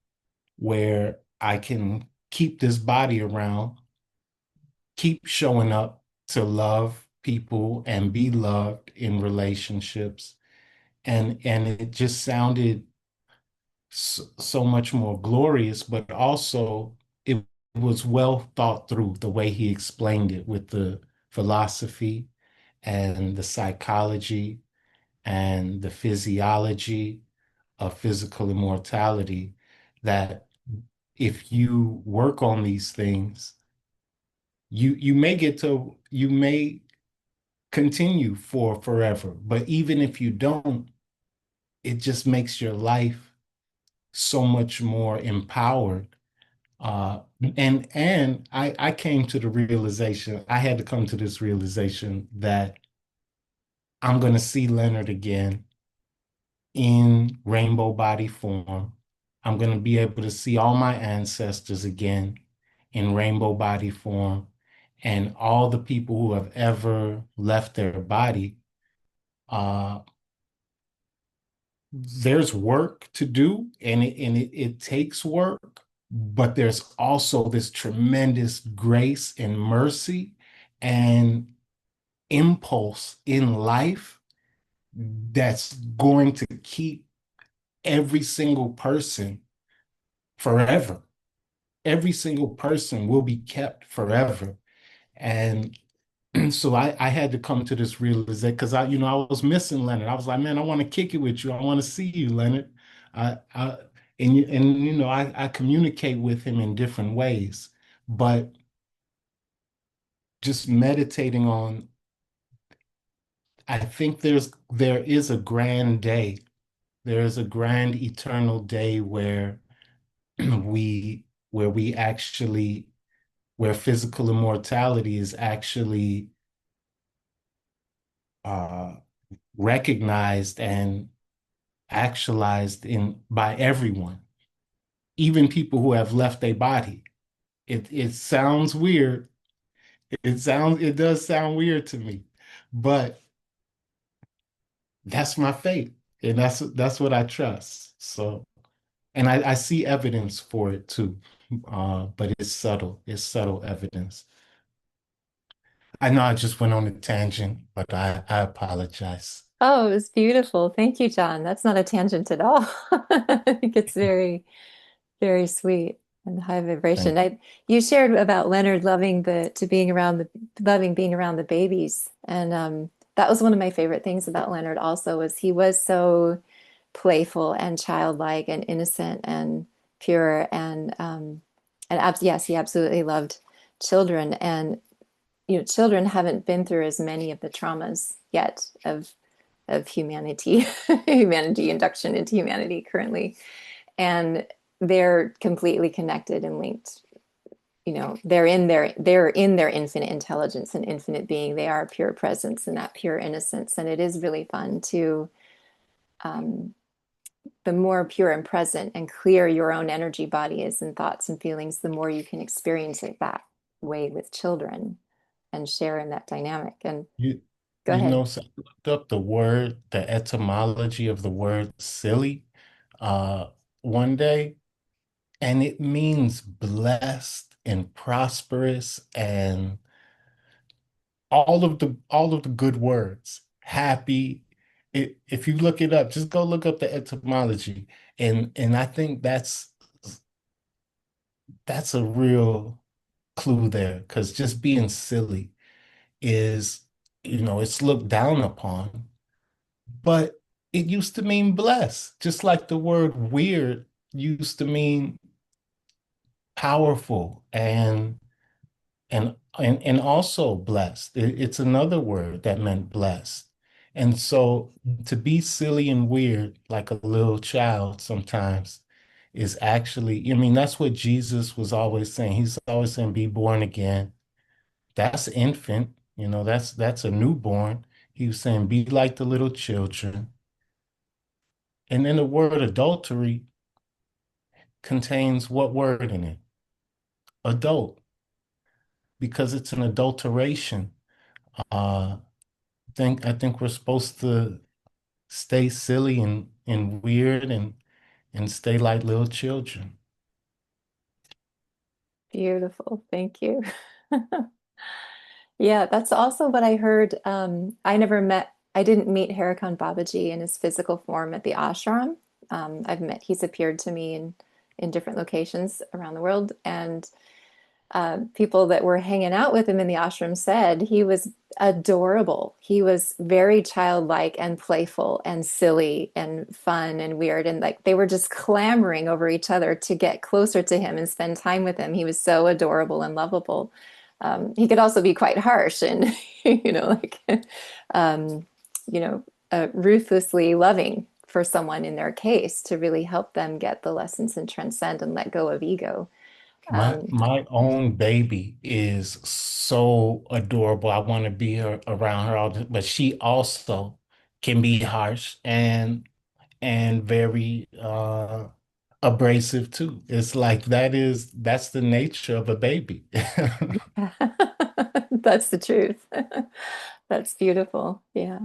F: where I can keep this body around, keep showing up to love people and be loved in relationships? And it just sounded so much more glorious, but also it was well thought through the way he explained it with the philosophy and the psychology and the physiology of physical immortality, that if you work on these things, you may continue for forever. But even if you don't, it just makes your life so much more empowered. And I came to the realization, I had to come to this realization that I'm going to see Leonard again in rainbow body form. I'm going to be able to see all my ancestors again in rainbow body form, and all the people who have ever left their body. Uh, there's work to do, and it takes work, but there's also this tremendous grace and mercy and impulse in life that's going to keep every single person forever. Every single person will be kept forever. And so I had to come to this realization, because I was missing Leonard. I was like, man, I want to kick it with you. I want to see you, Leonard. I I communicate with him in different ways, but just meditating on, I think there is a grand day. There is a grand eternal day where we where we actually where physical immortality is actually uh, recognized and actualized in by everyone, even people who have left their body. It sounds weird. It does sound weird to me, but that's my faith, and that's what I trust. So, and I see evidence for it too, but it's subtle. It's subtle evidence. I know I just went on a tangent, but I apologize.
E: Oh, it was beautiful. Thank you, John. That's not a tangent at all. I think it's very, very sweet and high vibration.
F: Thank
E: You shared about Leonard loving loving being around the babies. And that was one of my favorite things about Leonard also, was he was so playful and childlike and innocent and pure, yes, he absolutely loved children. And children haven't been through as many of the traumas yet of humanity, humanity induction into humanity currently. And they're completely connected and linked. They're in their infinite intelligence and infinite being. They are pure presence and that pure innocence. And it is really fun to, um, the more pure and present and clear your own energy body is and thoughts and feelings, the more you can experience it that way with children and share in that dynamic. And
F: You
E: go
F: you
E: ahead.
F: know, so I looked up the etymology of the word silly, uh, one day, and it means blessed and prosperous and all of the good words. Happy. If you look it up, just go look up the etymology. And I think that's a real clue there, because just being silly is, it's looked down upon, but it used to mean blessed, just like the word weird used to mean powerful and also blessed. It's another word that meant blessed. And so to be silly and weird like a little child sometimes is actually, I mean, that's what Jesus was always saying. He's always saying, be born again. That's infant, that's a newborn. He was saying, be like the little children. And then the word adultery contains what word in it? Adult, because it's an adulteration. Uh, I think we're supposed to stay silly and weird and stay like little children.
E: Beautiful. Thank you. Yeah, that's also what I heard. I didn't meet Harakan Babaji in his physical form at the ashram. He's appeared to me in different locations around the world. And people that were hanging out with him in the ashram said he was adorable. He was very childlike and playful and silly and fun and weird. And like they were just clamoring over each other to get closer to him and spend time with him. He was so adorable and lovable. He could also be quite harsh and, like, um, ruthlessly loving for someone in their case to really help them get the lessons and transcend and let go of ego.
F: My
E: Um,
F: my own baby is so adorable. I want to be around her all the, but she also can be harsh and very abrasive too. It's like that's the nature of a baby.
E: That's the truth. That's beautiful. Yeah.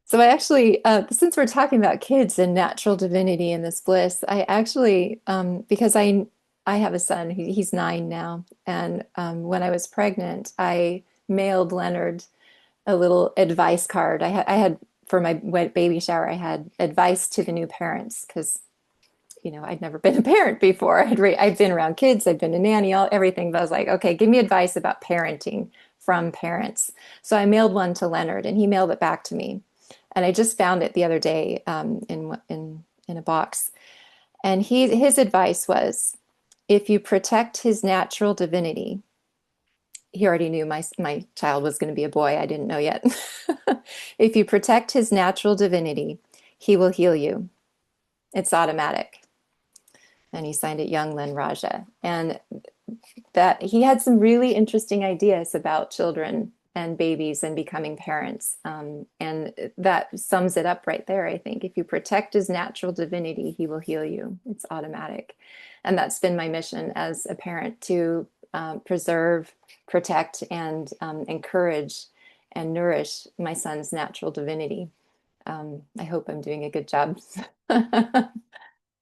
E: So I actually, since we're talking about kids and natural divinity and this bliss, I actually, because I have a son, he's 9 now, and when I was pregnant, I mailed Leonard a little advice card. I had for my baby shower, I had advice to the new parents because I'd never been a parent before. I'd been around kids, I'd been a nanny, everything, but I was like, okay, give me advice about parenting from parents. So I mailed one to Leonard, and he mailed it back to me. And I just found it the other day in a box. And his advice was, if you protect his natural divinity, he already knew my child was going to be a boy. I didn't know yet. If you protect his natural divinity, he will heal you. It's automatic. And he signed it Young Len Raja. And that he had some really interesting ideas about children and babies and becoming parents. And that sums it up right there, I think. If you protect his natural divinity, he will heal you. It's automatic. And that's been my mission as a parent to preserve, protect, and encourage and nourish my son's natural divinity. I hope I'm doing a good job.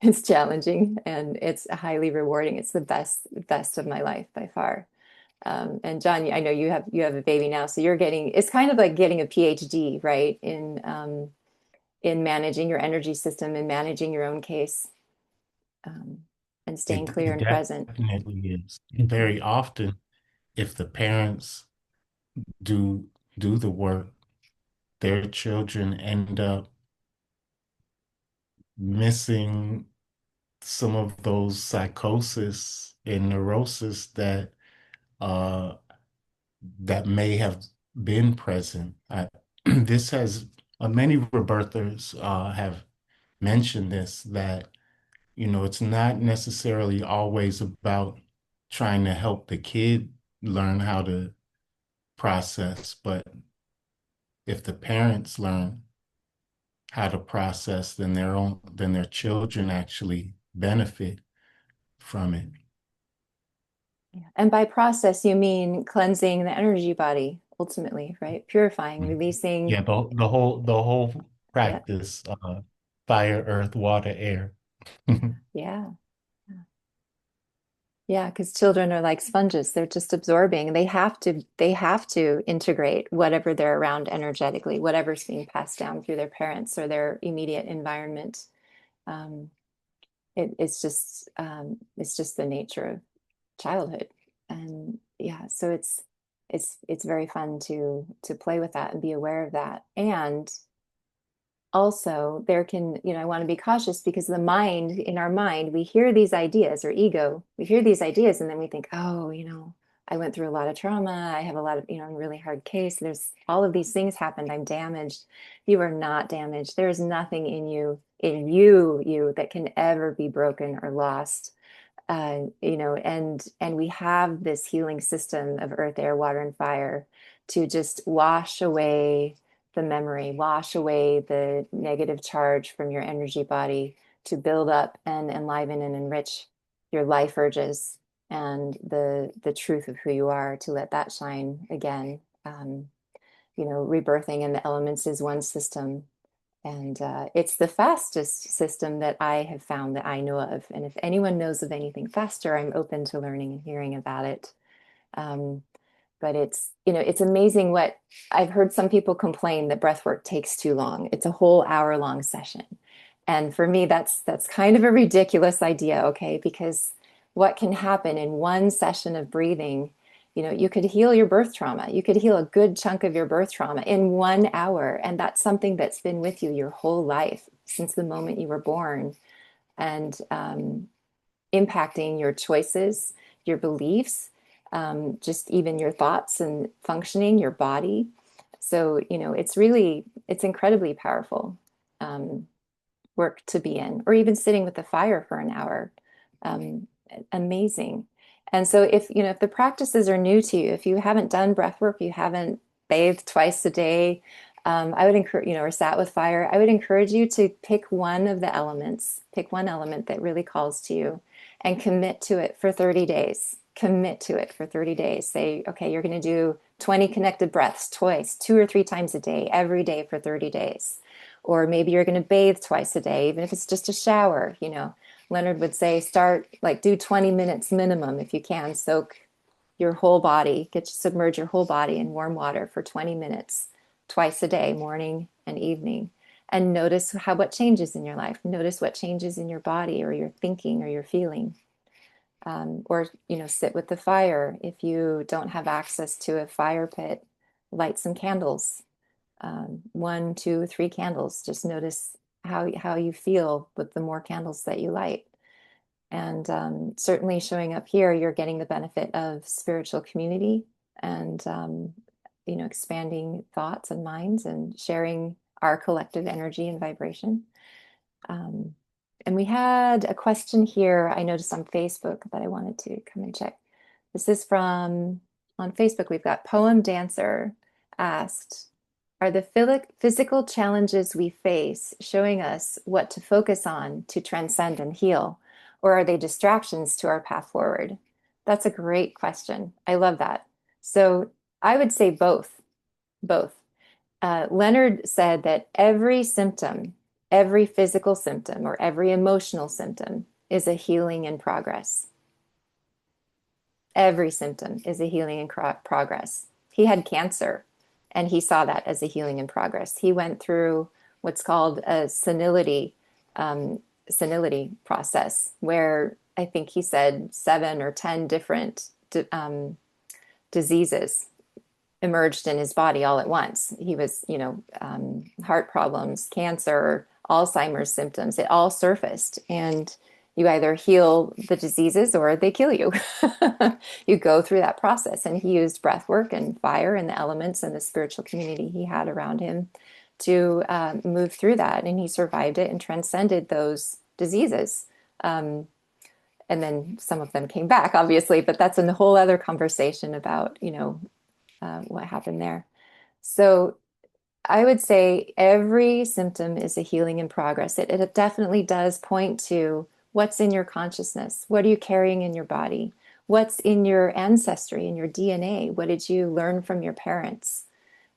E: It's challenging and it's highly rewarding. It's the best of my life by far. And John, I know you have a baby now, so it's kind of like getting a PhD, right? In managing your energy system and managing your own case, um, and staying clear
F: It
E: and present.
F: definitely is. Very often, if the parents do do the work, their children end up missing some of those psychosis and neurosis uh that may have been present. This has many rebirthers have mentioned this, that it's not necessarily always about trying to help the kid learn how to process, but if the parents learn how to process, then their children actually benefit from it.
E: And by process, you mean cleansing the energy body, ultimately, right? Purifying, releasing.
F: Yeah, the whole
E: Yeah.
F: practice, fire, earth, water, air.
E: Yeah. Yeah, because children are like sponges. They're just absorbing. They have to integrate whatever they're around energetically, whatever's being passed down through their parents or their immediate environment. Um, it's just the nature of childhood. And yeah, so it's very fun to play with that and be aware of that. And also there can, I want to be cautious because in our mind, we hear these ideas, or ego, we hear these ideas and then we think, oh, I went through a lot of trauma. I have a lot of, I'm a really hard case. There's all of these things happened. I'm damaged. You are not damaged. There is nothing in you that can ever be broken or lost. And we have this healing system of earth, air, water, and fire to just wash away the memory, wash away the negative charge from your energy body, to build up and enliven and enrich your life urges and the truth of who you are, to let that shine again. Rebirthing in the elements is one system, and it's the fastest system that I have found that I know of. And if anyone knows of anything faster, I'm open to learning and hearing about it. Um, but it's amazing what I've heard. Some people complain that breath work takes too long. It's a whole hour-long session. And for me, that's kind of a ridiculous idea, okay? Because what can happen in one session of breathing, you could heal your birth trauma. You could heal a good chunk of your birth trauma in 1 hour. And that's something that's been with you your whole life, since the moment you were born, and impacting your choices, your beliefs, just even your thoughts and functioning, your body. So, it's incredibly powerful work to be in, or even sitting with the fire for an hour. Um, Amazing. And so if the practices are new to you, if you haven't done breath work, you haven't bathed twice a day, I would encourage, or sat with fire, I would encourage you to pick one of the elements, pick one element that really calls to you, and commit to it for 30 days. Commit to it for 30 days. Say, okay, you're going to do 20 connected breaths twice, 2 or 3 times a day, every day for 30 days. Or maybe you're going to bathe twice a day, even if it's just a shower. Leonard would say, do 20 minutes minimum if you can. Soak your whole body, submerge your whole body in warm water for 20 minutes twice a day, morning and evening. And notice what changes in your life. Notice what changes in your body, or your thinking, or your feeling. Or sit with the fire. If you don't have access to a fire pit, light some candles. 1, 2, 3 candles. Just notice how you feel with the more candles that you light. And certainly showing up here, you're getting the benefit of spiritual community, and expanding thoughts and minds, and sharing our collective energy and vibration. And we had a question here I noticed on Facebook that I wanted to come and check. This is on Facebook. We've got Poem Dancer asked, are the physical challenges we face showing us what to focus on to transcend and heal, or are they distractions to our path forward? That's a great question. I love that. So I would say both. Both. Leonard said that every symptom, every physical symptom, or every emotional symptom is a healing in progress. Every symptom is a healing in progress. He had cancer, and he saw that as a healing in progress. He went through what's called a senility process, where I think he said 7 or 10 different diseases emerged in his body all at once. He was, heart problems, cancer, Alzheimer's symptoms, it all surfaced. And you either heal the diseases or they kill you. You go through that process. And he used breath work and fire and the elements and the spiritual community he had around him to move through that. And he survived it and transcended those diseases Um, and then some of them came back, obviously, but that's a whole other conversation about, what happened there. So I would say every symptom is a healing in progress. It definitely does point to what's in your consciousness. What are you carrying in your body? What's in your ancestry, in your DNA? What did you learn from your parents?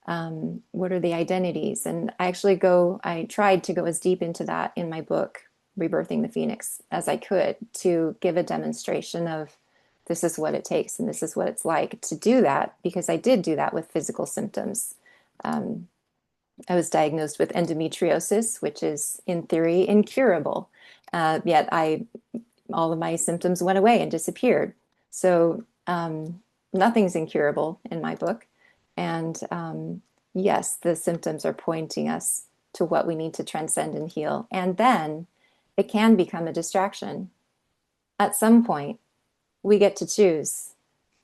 E: What are the identities? And I tried to go as deep into that in my book, Rebirthing the Phoenix, as I could to give a demonstration of this is what it takes and this is what it's like to do that, because I did do that with physical symptoms. Um, I was diagnosed with endometriosis, which is in theory incurable. Yet all of my symptoms went away and disappeared. So nothing's incurable in my book. And yes, the symptoms are pointing us to what we need to transcend and heal. And then it can become a distraction. At some point, we get to choose.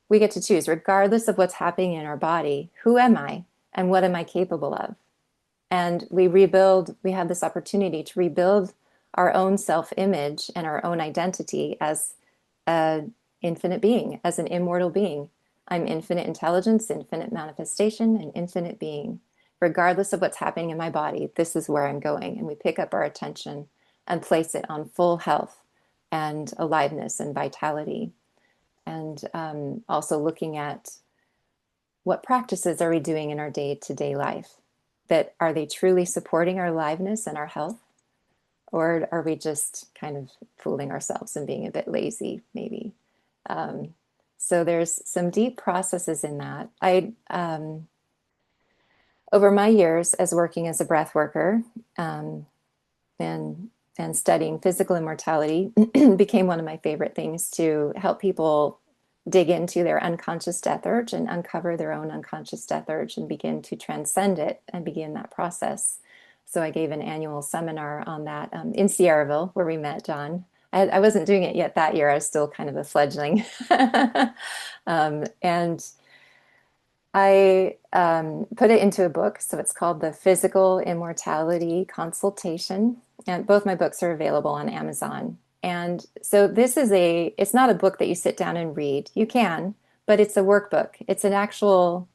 E: We get to choose, regardless of what's happening in our body, who am I and what am I capable of? And we have this opportunity to rebuild our own self-image and our own identity as an infinite being, as an immortal being. I'm infinite intelligence, infinite manifestation, and infinite being. Regardless of what's happening in my body, this is where I'm going. And we pick up our attention and place it on full health and aliveness and vitality. And also looking at what practices are we doing in our day-to-day life? That are they truly supporting our aliveness and our health? Or are we just kind of fooling ourselves and being a bit lazy, maybe? So there's some deep processes in that. Over my years as working as a breath worker and studying physical immortality became one of my favorite things to help people dig into their unconscious death urge and uncover their own unconscious death urge and begin to transcend it and begin that process. So I gave an annual seminar on that in Sierraville, where we met John. I wasn't doing it yet that year. I was still kind of a fledgling. And I put it into a book. So it's called The Physical Immortality Consultation. And both my books are available on Amazon. And so it's not a book that you sit down and read. You can, but it's a workbook. It's an actual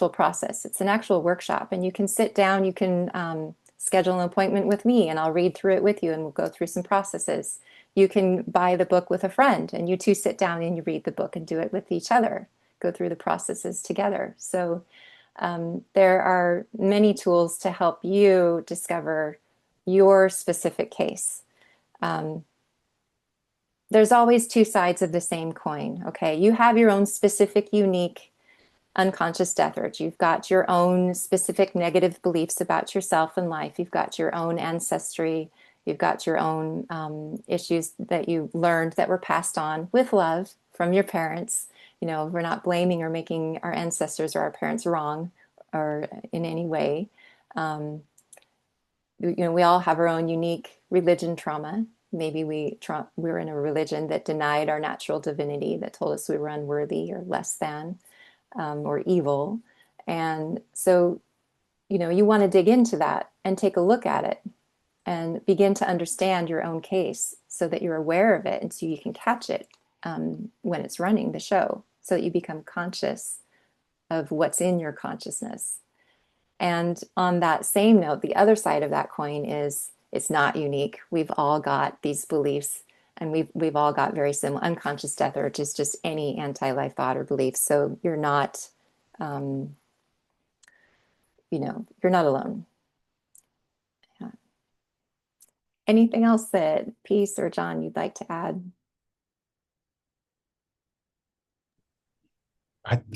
E: process. It's an actual workshop. And you can sit down, you can schedule an appointment with me and I'll read through it with you and we'll go through some processes. You can buy the book with a friend and you two sit down and you read the book and do it with each other, go through the processes together. So there are many tools to help you discover your specific case. There's always two sides of the same coin, okay? You have your own specific, unique unconscious death urge. You've got your own specific negative beliefs about yourself and life. You've got your own ancestry. You've got your own issues that you learned that were passed on with love from your parents. We're not blaming or making our ancestors or our parents wrong or in any way. We all have our own unique religion trauma. Maybe we were in a religion that denied our natural divinity, that told us we were unworthy or less than. Or evil. And so, you want to dig into that and take a look at it and begin to understand your own case so that you're aware of it and so you can catch it when it's running the show, so that you become conscious of what's in your consciousness. And on that same note, the other side of that coin is it's not unique. We've all got these beliefs and we've all got very similar. Unconscious death urge is just any anti-life thought or belief. So you're not, you're not alone. Yeah. Anything else that Peace or John you'd like to add?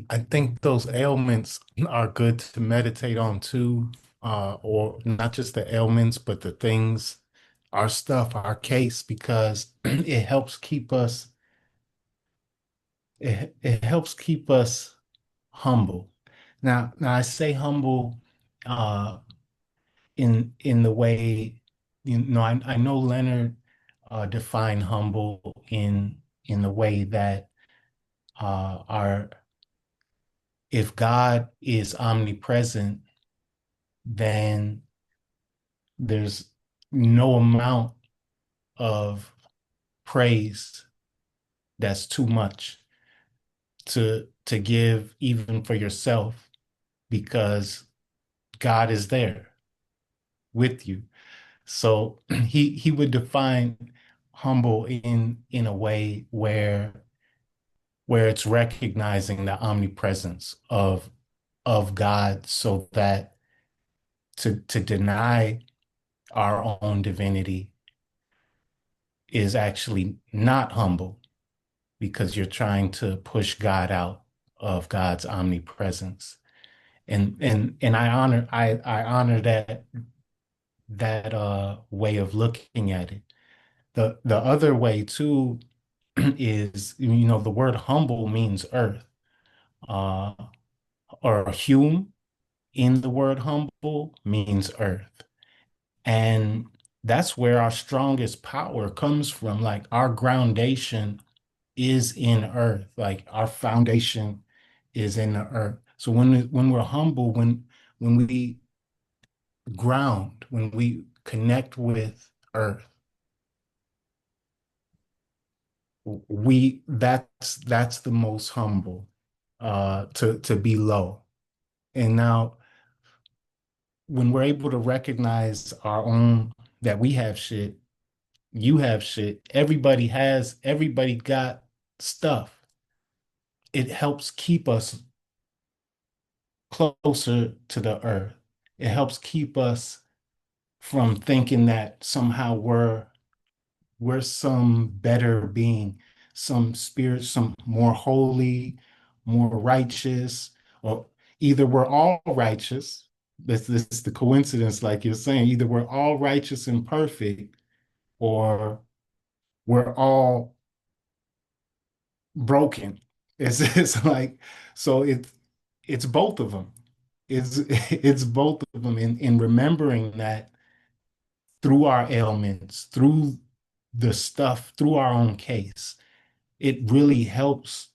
F: I think those ailments are good to meditate on too, or not just the ailments, but the things, our stuff, our case, because it helps keep us humble. Now I say humble in the way, I know Leonard defined humble in the way that our if God is omnipresent, then there's no amount of praise that's too much to give even for yourself, because God is there with you. So he would define humble in a way where it's recognizing the omnipresence of God, so that to deny our own divinity is actually not humble, because you're trying to push God out of God's omnipresence. And I honor that way of looking at it. The other way too is, the word humble means earth, uh, or hewn in the word humble means earth. And that's where our strongest power comes from. Like, our groundation is in earth. Like, our foundation is in the earth. So when we're humble, when we ground, when we connect with earth, that's the most humble, to be low. And now, when we're able to recognize our own, that we have shit, you have shit, everybody got stuff, it helps keep us closer to the earth. It helps keep us from thinking that somehow we're some better being, some spirit, some more holy, more righteous, or either we're all righteous. This is the coincidence, like you're saying, either we're all righteous and perfect, or we're all broken. It's like, so it's both of them. It's both of them. In remembering that through our ailments, through the stuff, through our own case, it really helps,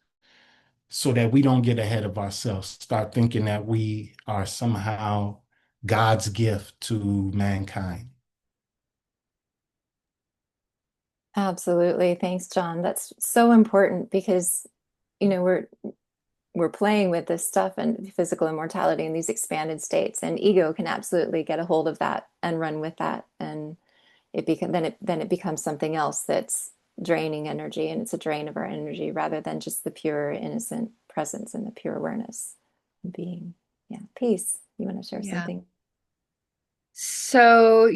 F: so that we don't get ahead of ourselves, start thinking that we are somehow God's gift to mankind.
E: Absolutely. Thanks, John. That's so important because, we're playing with this stuff and physical immortality and these expanded states, and ego can absolutely get a hold of that and run with that. And then it becomes something else that's draining energy, and it's a drain of our energy rather than just the pure innocent presence and the pure awareness being. Yeah. Peace. You want to share
C: Yeah.
E: something?
C: So,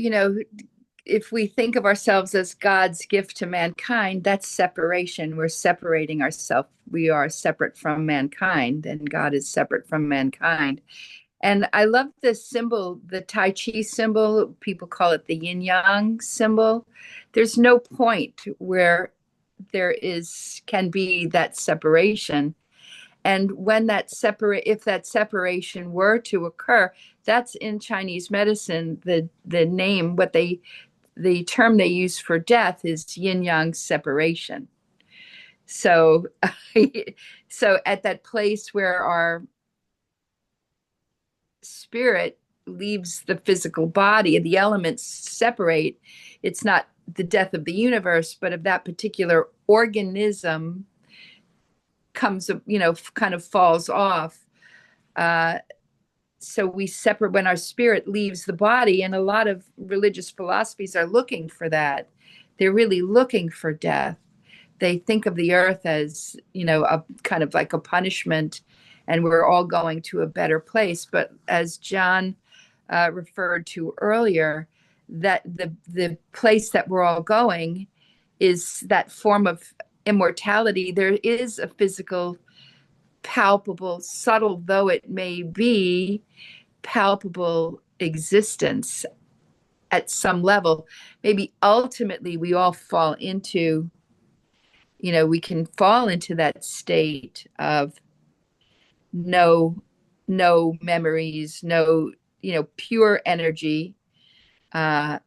C: if we think of ourselves as God's gift to mankind, that's separation. We're separating ourselves. We are separate from mankind, and God is separate from mankind. And I love this symbol, the Tai Chi symbol. People call it the yin yang symbol. There's no point where can be that separation. And when if that separation were to occur, that's in Chinese medicine, the name, the term they use for death is yin yang separation. So, so at that place where our spirit leaves the physical body and the elements separate, it's not the death of the universe, but of that particular organism comes, kind of falls off. So we separate when our spirit leaves the body, and a lot of religious philosophies are looking for that. They're really looking for death. They think of the earth as, a kind of like a punishment, and we're all going to a better place. But as John referred to earlier, that the place that we're all going is that form of immortality. There is a physical, palpable, subtle though it may be, palpable existence at some level. Maybe ultimately we all fall into, we can fall into that state of no memories, no, pure energy. But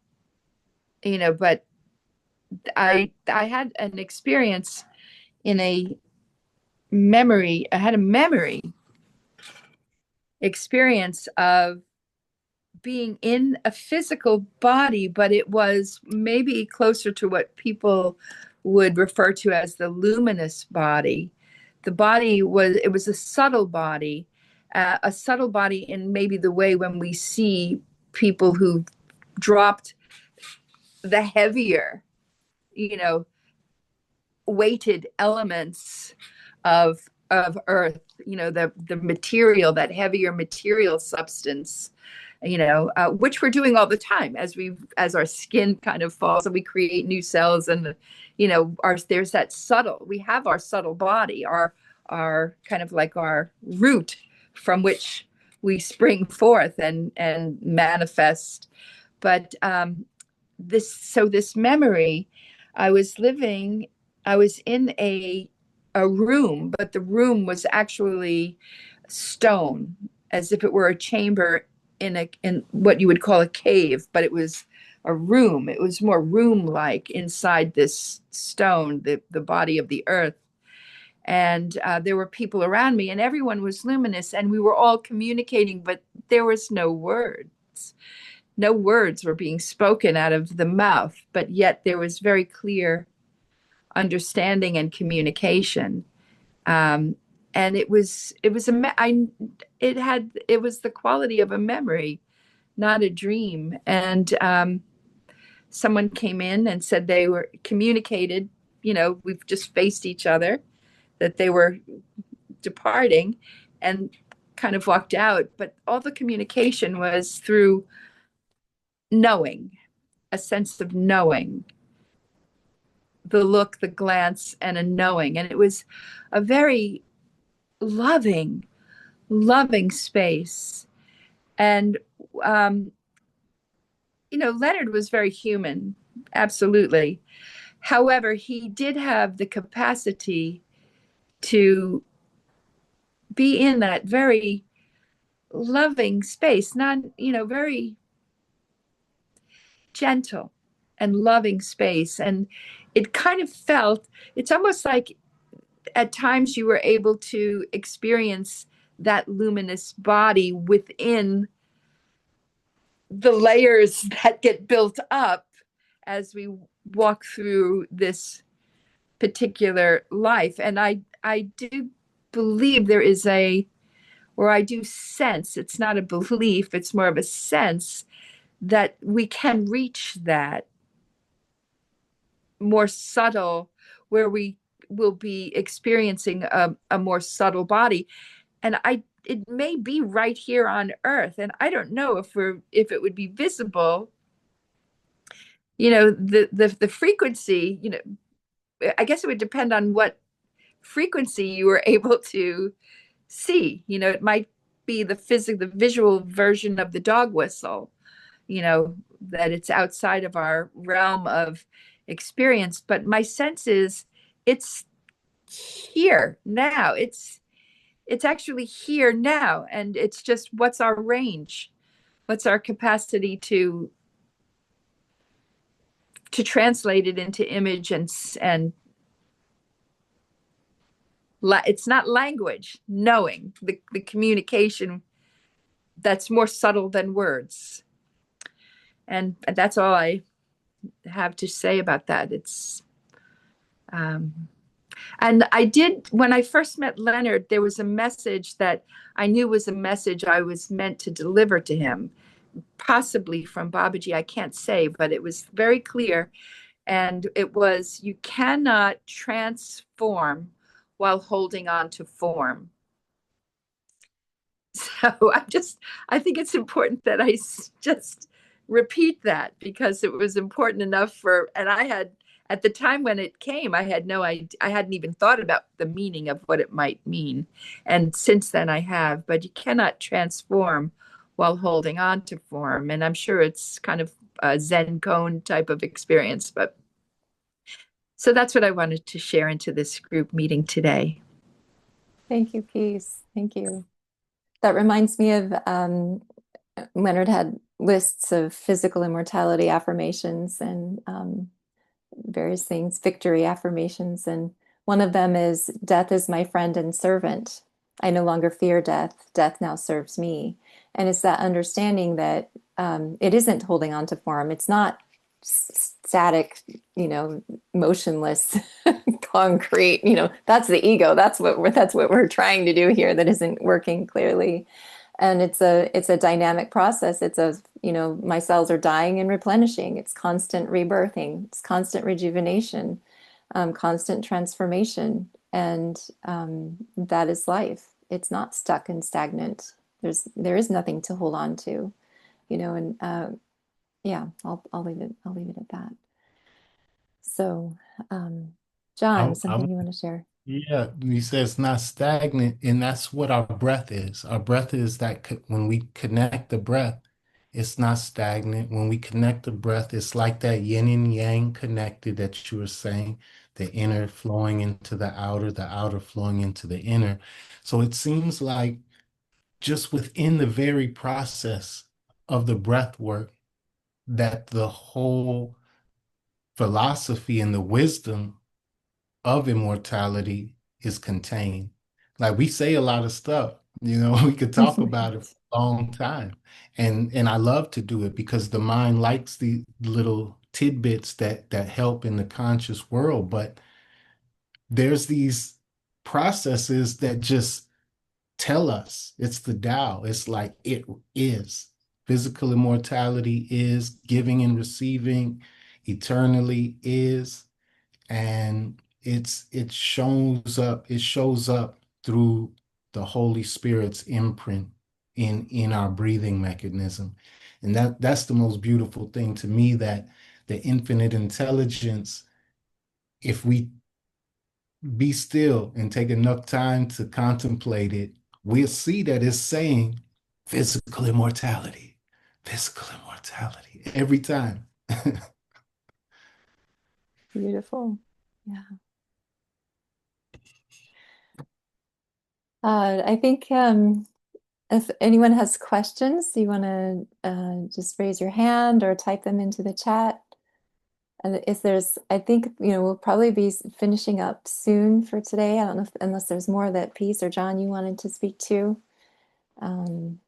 C: I had an experience in I had a memory experience of being in a physical body, but it was maybe closer to what people would refer to as the luminous body. The body was, it was a subtle body in maybe the way when we see people who dropped the heavier, you know, weighted elements of earth, you know, the material, that heavier material substance, you know, which we're doing all the time as our skin kind of falls and we create new cells, and you know, there's that subtle, we have our subtle body, our kind of like our root from which we spring forth and manifest. But this memory, I was living, I was in a room, but the room was actually stone, as if it were a chamber in what you would call a cave, but it was a room. It was more room-like inside this stone, the body of the earth. And there were people around me, and everyone was luminous, and we were all communicating, but there was no words. No words were being spoken out of the mouth, but yet there was very clear understanding and communication. And it was it was it was the quality of a memory, not a dream. And someone came in and said they were communicated. You know, we've just faced each other, that they were departing, and kind of walked out. But all the communication was through knowing, a sense of knowing, the look, the glance, and a knowing. And it was a very loving, loving space. And, you know, Leonard was very human, absolutely. However, he did have the capacity to be in that very loving space, not, you know, very gentle and loving space. And it kind of felt, it's almost like at times you were able to experience that luminous body within the layers that get built up as we walk through this particular life. And I do believe there is or I do sense, it's not a belief, it's more of a sense, that we can reach that more subtle, where we will be experiencing a more subtle body. And it may be right here on earth, and I don't know if it would be visible, you know, the frequency, you know, I guess it would depend on what frequency you were able to see. You know, it might be the visual version of the dog whistle, you know, that it's outside of our realm of experience. But my sense is it's here now. It's actually here now. And it's just, what's our range? What's our capacity to translate it into image and it's not language, knowing, the communication that's more subtle than words. And that's all I have to say about that. It's and I did, when I first met Leonard, there was a message that I knew was a message I was meant to deliver to him, possibly from Babaji, I can't say, but it was very clear. And it was, you cannot transform while holding on to form. So I think it's important that I just repeat that, because it was important enough and I had, at the time when it came, I had no idea, I hadn't even thought about the meaning of what it might mean. And since then I have, but you cannot transform while holding on to form. And I'm sure it's kind of a Zen koan type of experience, but so that's what I wanted to share into this group meeting today.
E: Thank you, Peace. Thank you. That reminds me of Leonard had lists of physical immortality affirmations and various things, victory affirmations. And one of them is, death is my friend and servant. I no longer fear death. Death now serves me. And it's that understanding that it isn't holding on to form. It's not static, motionless concrete. That's the ego. That's what we're trying to do here. That isn't working clearly. And it's a dynamic process. My cells are dying and replenishing. It's constant rebirthing. It's constant rejuvenation, constant transformation, and that is life. It's not stuck and stagnant. There is nothing to hold on to, and yeah, I'll leave it at that. So, John,
F: I
E: something you want to share?
F: Yeah, you said it's not stagnant, and that's what our breath is. Our breath is that when we connect the breath, it's not stagnant. When we connect the breath, it's like that yin and yang connected that you were saying, the inner flowing into the outer flowing into the inner. So it seems like just within the very process of the breath work, that the whole philosophy and the wisdom of immortality is contained. Like we say a lot of stuff, we could talk about it for a long time. And I love to do it because the mind likes the little tidbits that help in the conscious world. But there's these processes that just tell us it's the Tao. It's like it is. Physical immortality is, giving and receiving eternally is, and it shows up through the Holy Spirit's imprint in our breathing mechanism. And that's the most beautiful thing to me, that the infinite intelligence, if we be still and take enough time to contemplate it, we'll see that it's saying physical immortality, physical immortality every time.
E: Beautiful. Yeah. I think if anyone has questions, you want to just raise your hand or type them into the chat. And I think, we'll probably be finishing up soon for today. I don't know unless there's more that Peace or John you wanted to speak to. Let's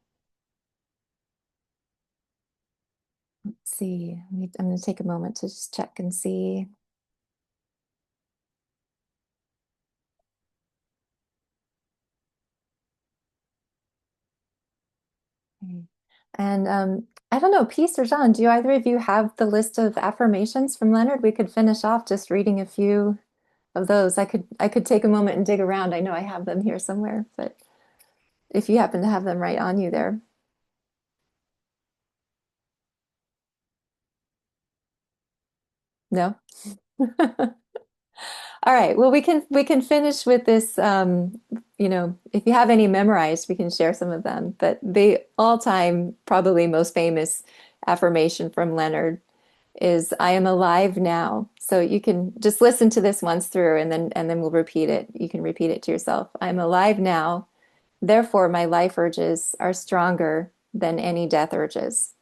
E: see. I'm going to take a moment to just check and see. Okay. And I don't know, Peace or John, do either of you have the list of affirmations from Leonard? We could finish off just reading a few of those. I could take a moment and dig around. I know I have them here somewhere, but if you happen to have them right on you there. No? All right. Well, we can finish with this. If you have any memorized, we can share some of them. But the all-time, probably most famous affirmation from Leonard is "I am alive now." So you can just listen to this once through, and then we'll repeat it. You can repeat it to yourself. "I'm alive now. Therefore, my life urges are stronger than any death urges.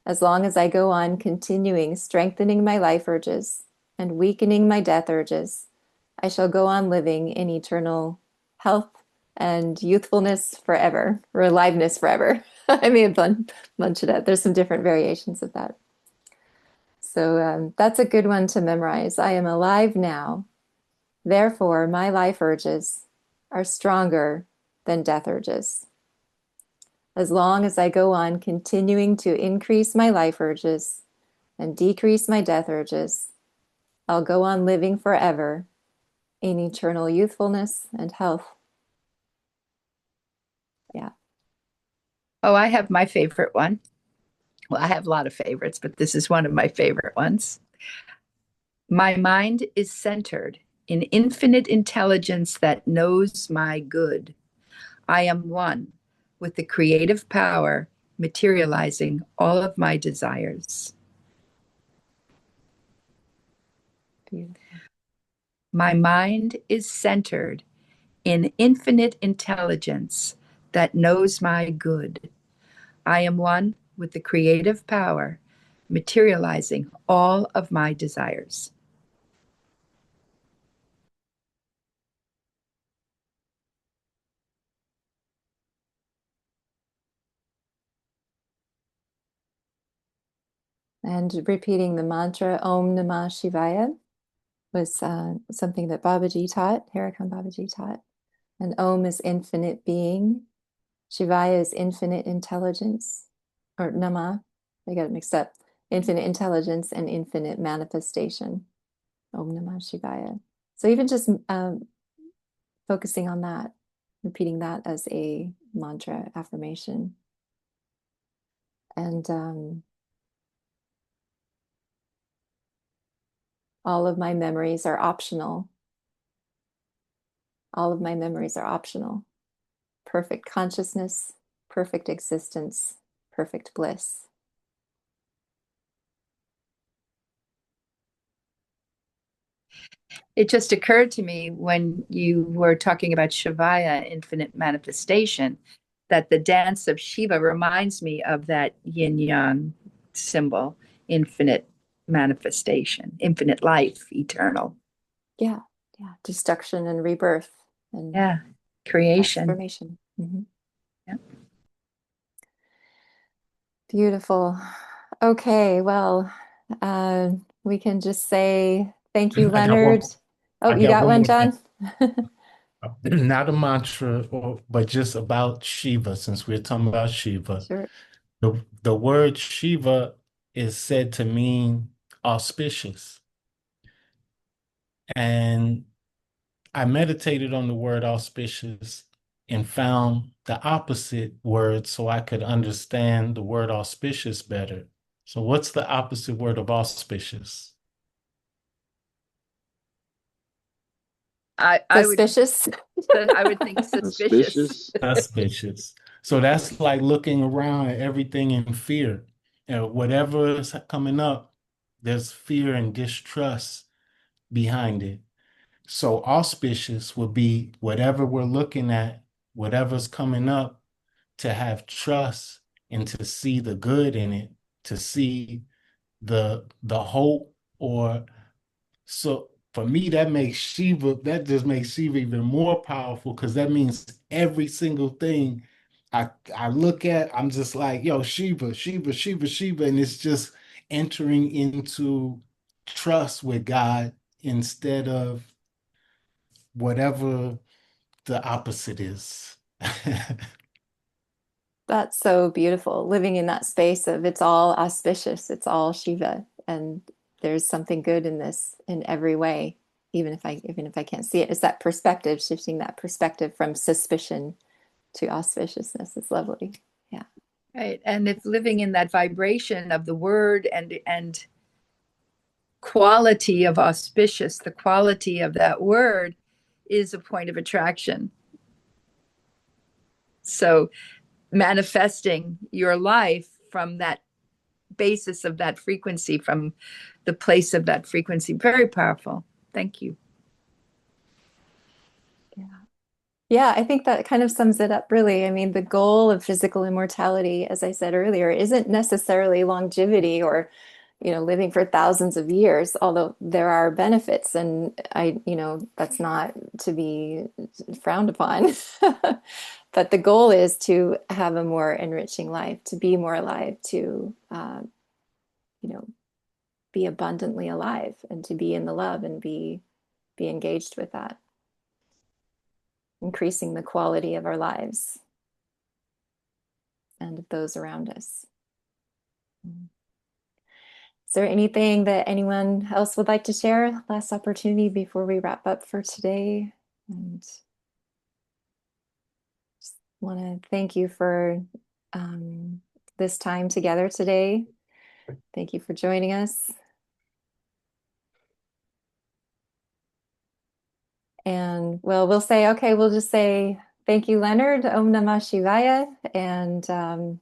E: As long as I go on continuing strengthening my life urges and weakening my death urges, I shall go on living in eternal health and youthfulness forever, or aliveness forever." I may have done a bunch of that. There's some different variations of that. So that's a good one to memorize. "I am alive now. Therefore, my life urges are stronger than death urges. As long as I go on continuing to increase my life urges and decrease my death urges, I'll go on living forever in eternal youthfulness and health." Yeah.
C: Oh, I have my favorite one. Well, I have a lot of favorites, but this is one of my favorite ones. "My mind is centered in infinite intelligence that knows my good. I am one with the creative power materializing all of my desires.
E: Beautiful.
C: My mind is centered in infinite intelligence that knows my good. I am one with the creative power materializing all of my desires."
E: And repeating the mantra Om Namah Shivaya was something that Babaji taught, Harakan Babaji taught. And Om is infinite being. Shivaya is infinite intelligence. Or Namah, I got it mixed up. Infinite intelligence and infinite manifestation. Om Namah Shivaya. So even just focusing on that, repeating that as a mantra affirmation. And all of my memories are optional. All of my memories are optional. Perfect consciousness, perfect existence, perfect bliss.
C: It just occurred to me when you were talking about Shivaya, infinite manifestation, that the dance of Shiva reminds me of that yin yang symbol, infinite manifestation, infinite life, eternal.
E: Yeah, yeah. Destruction and rebirth and
C: Creation.
E: transformation. Mm-hmm.
C: Yeah.
E: Beautiful. Okay, well, we can just say thank you, Leonard. Oh, you got one, John?
F: Not a mantra, but just about Shiva, since we're talking about Shiva.
E: Sure.
F: The word Shiva is said to mean auspicious. And I meditated on the word auspicious and found the opposite word so I could understand the word auspicious better. So what's the opposite word of auspicious?
C: I
E: Suspicious.
C: I would think suspicious.
F: Suspicious. So that's like looking around at everything in fear. Whatever is coming up, there's fear and distrust behind it. So auspicious would be whatever we're looking at, whatever's coming up, to have trust and to see the good in it, to see the hope. Or so for me, that just makes Shiva even more powerful, because that means every single thing I look at, I'm just like, yo, Shiva, Shiva, Shiva, Shiva, and it's just entering into trust with God instead of whatever the opposite is.
E: That's so beautiful. Living in that space of it's all auspicious, it's all Shiva, and there's something good in this in every way, even if I can't see it. It's that perspective, shifting that perspective from suspicion to auspiciousness is lovely. Yeah.
C: Right. And if living in that vibration of the word and quality of auspicious, the quality of that word is a point of attraction. So manifesting your life from that basis of that frequency, from the place of that frequency, very powerful. Thank you.
E: Yeah, I think that kind of sums it up, really. I mean, the goal of physical immortality, as I said earlier, isn't necessarily longevity or, living for thousands of years, although there are benefits, and that's not to be frowned upon. But the goal is to have a more enriching life, to be more alive, to, be abundantly alive, and to be in the love and be engaged with that, increasing the quality of our lives and of those around us. Is there anything that anyone else would like to share? Last opportunity before we wrap up for today. And just want to thank you for this time together today. Thank you for joining us. And we'll just say thank you, Leonard. Om Namah Shivaya. And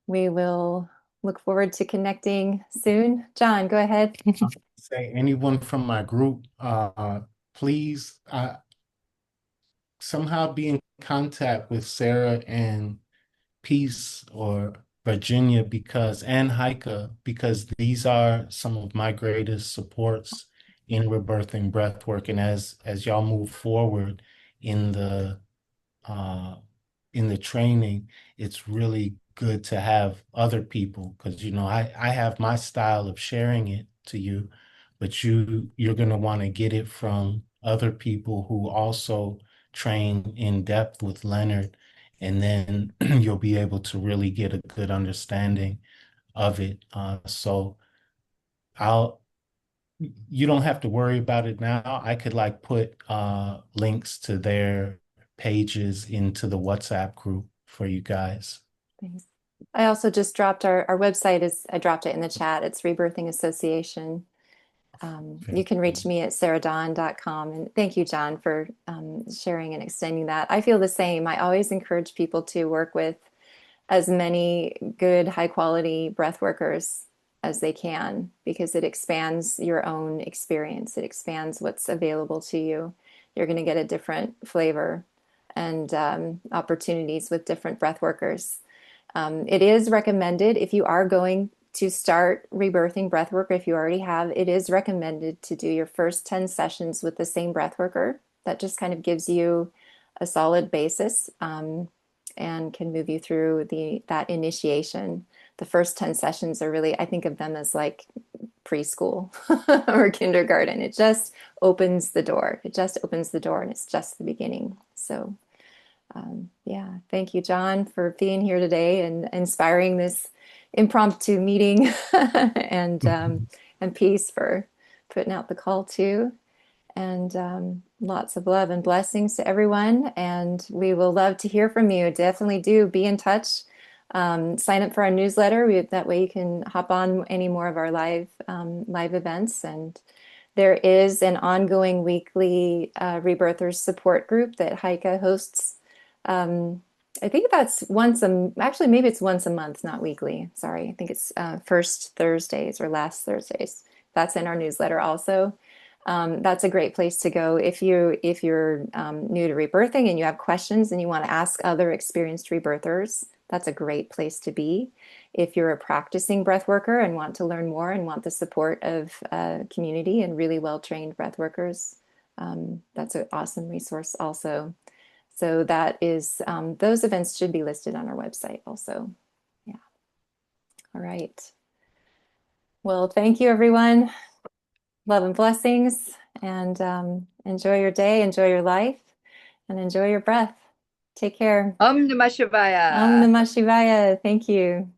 E: we will look forward to connecting soon. John, go ahead.
F: Say anyone from my group, please somehow be in contact with Sarah and Peace or Virginia, and Heike, because these are some of my greatest supports in rebirthing breathwork. And as y'all move forward in the training, it's really good to have other people, because I have my style of sharing it to you, but you're going to want to get it from other people who also train in depth with Leonard, and then you'll be able to really get a good understanding of it. So I'll you don't have to worry about it now. I could like put links to their pages into the WhatsApp group for you guys.
E: Thanks. I also just dropped our website I dropped it in the chat. It's Rebirthing Association. You can reach me at sarahdawn.com. And thank you, John, for sharing and extending that. I feel the same. I always encourage people to work with as many good, high quality breath workers as they can, because it expands your own experience. It expands what's available to you. You're going to get a different flavor and opportunities with different breath workers. It is recommended if you are going to start rebirthing breathwork, if you already have, it is recommended to do your first 10 sessions with the same breathworker. That just kind of gives you a solid basis and can move you through that initiation. The first 10 sessions are really, I think of them as like preschool or kindergarten. It just opens the door. It just opens the door, and it's just the beginning. So yeah, thank you, John, for being here today and inspiring this impromptu meeting, and Peace for putting out the call too. And lots of love and blessings to everyone. And we will love to hear from you. Definitely do be in touch. Sign up for our newsletter. That way you can hop on any more of our live events. And there is an ongoing weekly rebirthers support group that Heike hosts. I think that's actually maybe it's once a month, not weekly. Sorry. I think it's first Thursdays or last Thursdays. That's in our newsletter also. That's a great place to go if you're new to rebirthing and you have questions and you want to ask other experienced rebirthers. That's a great place to be. If you're a practicing breath worker and want to learn more and want the support of a community and really well-trained breath workers, that's an awesome resource also. So that is, those events should be listed on our website also. Yeah. All right. Well, thank you, everyone. Love and blessings, and enjoy your day, enjoy your life, and enjoy your breath. Take care.
C: Om Namah Shivaya.
E: Om Namah Shivaya. Thank you.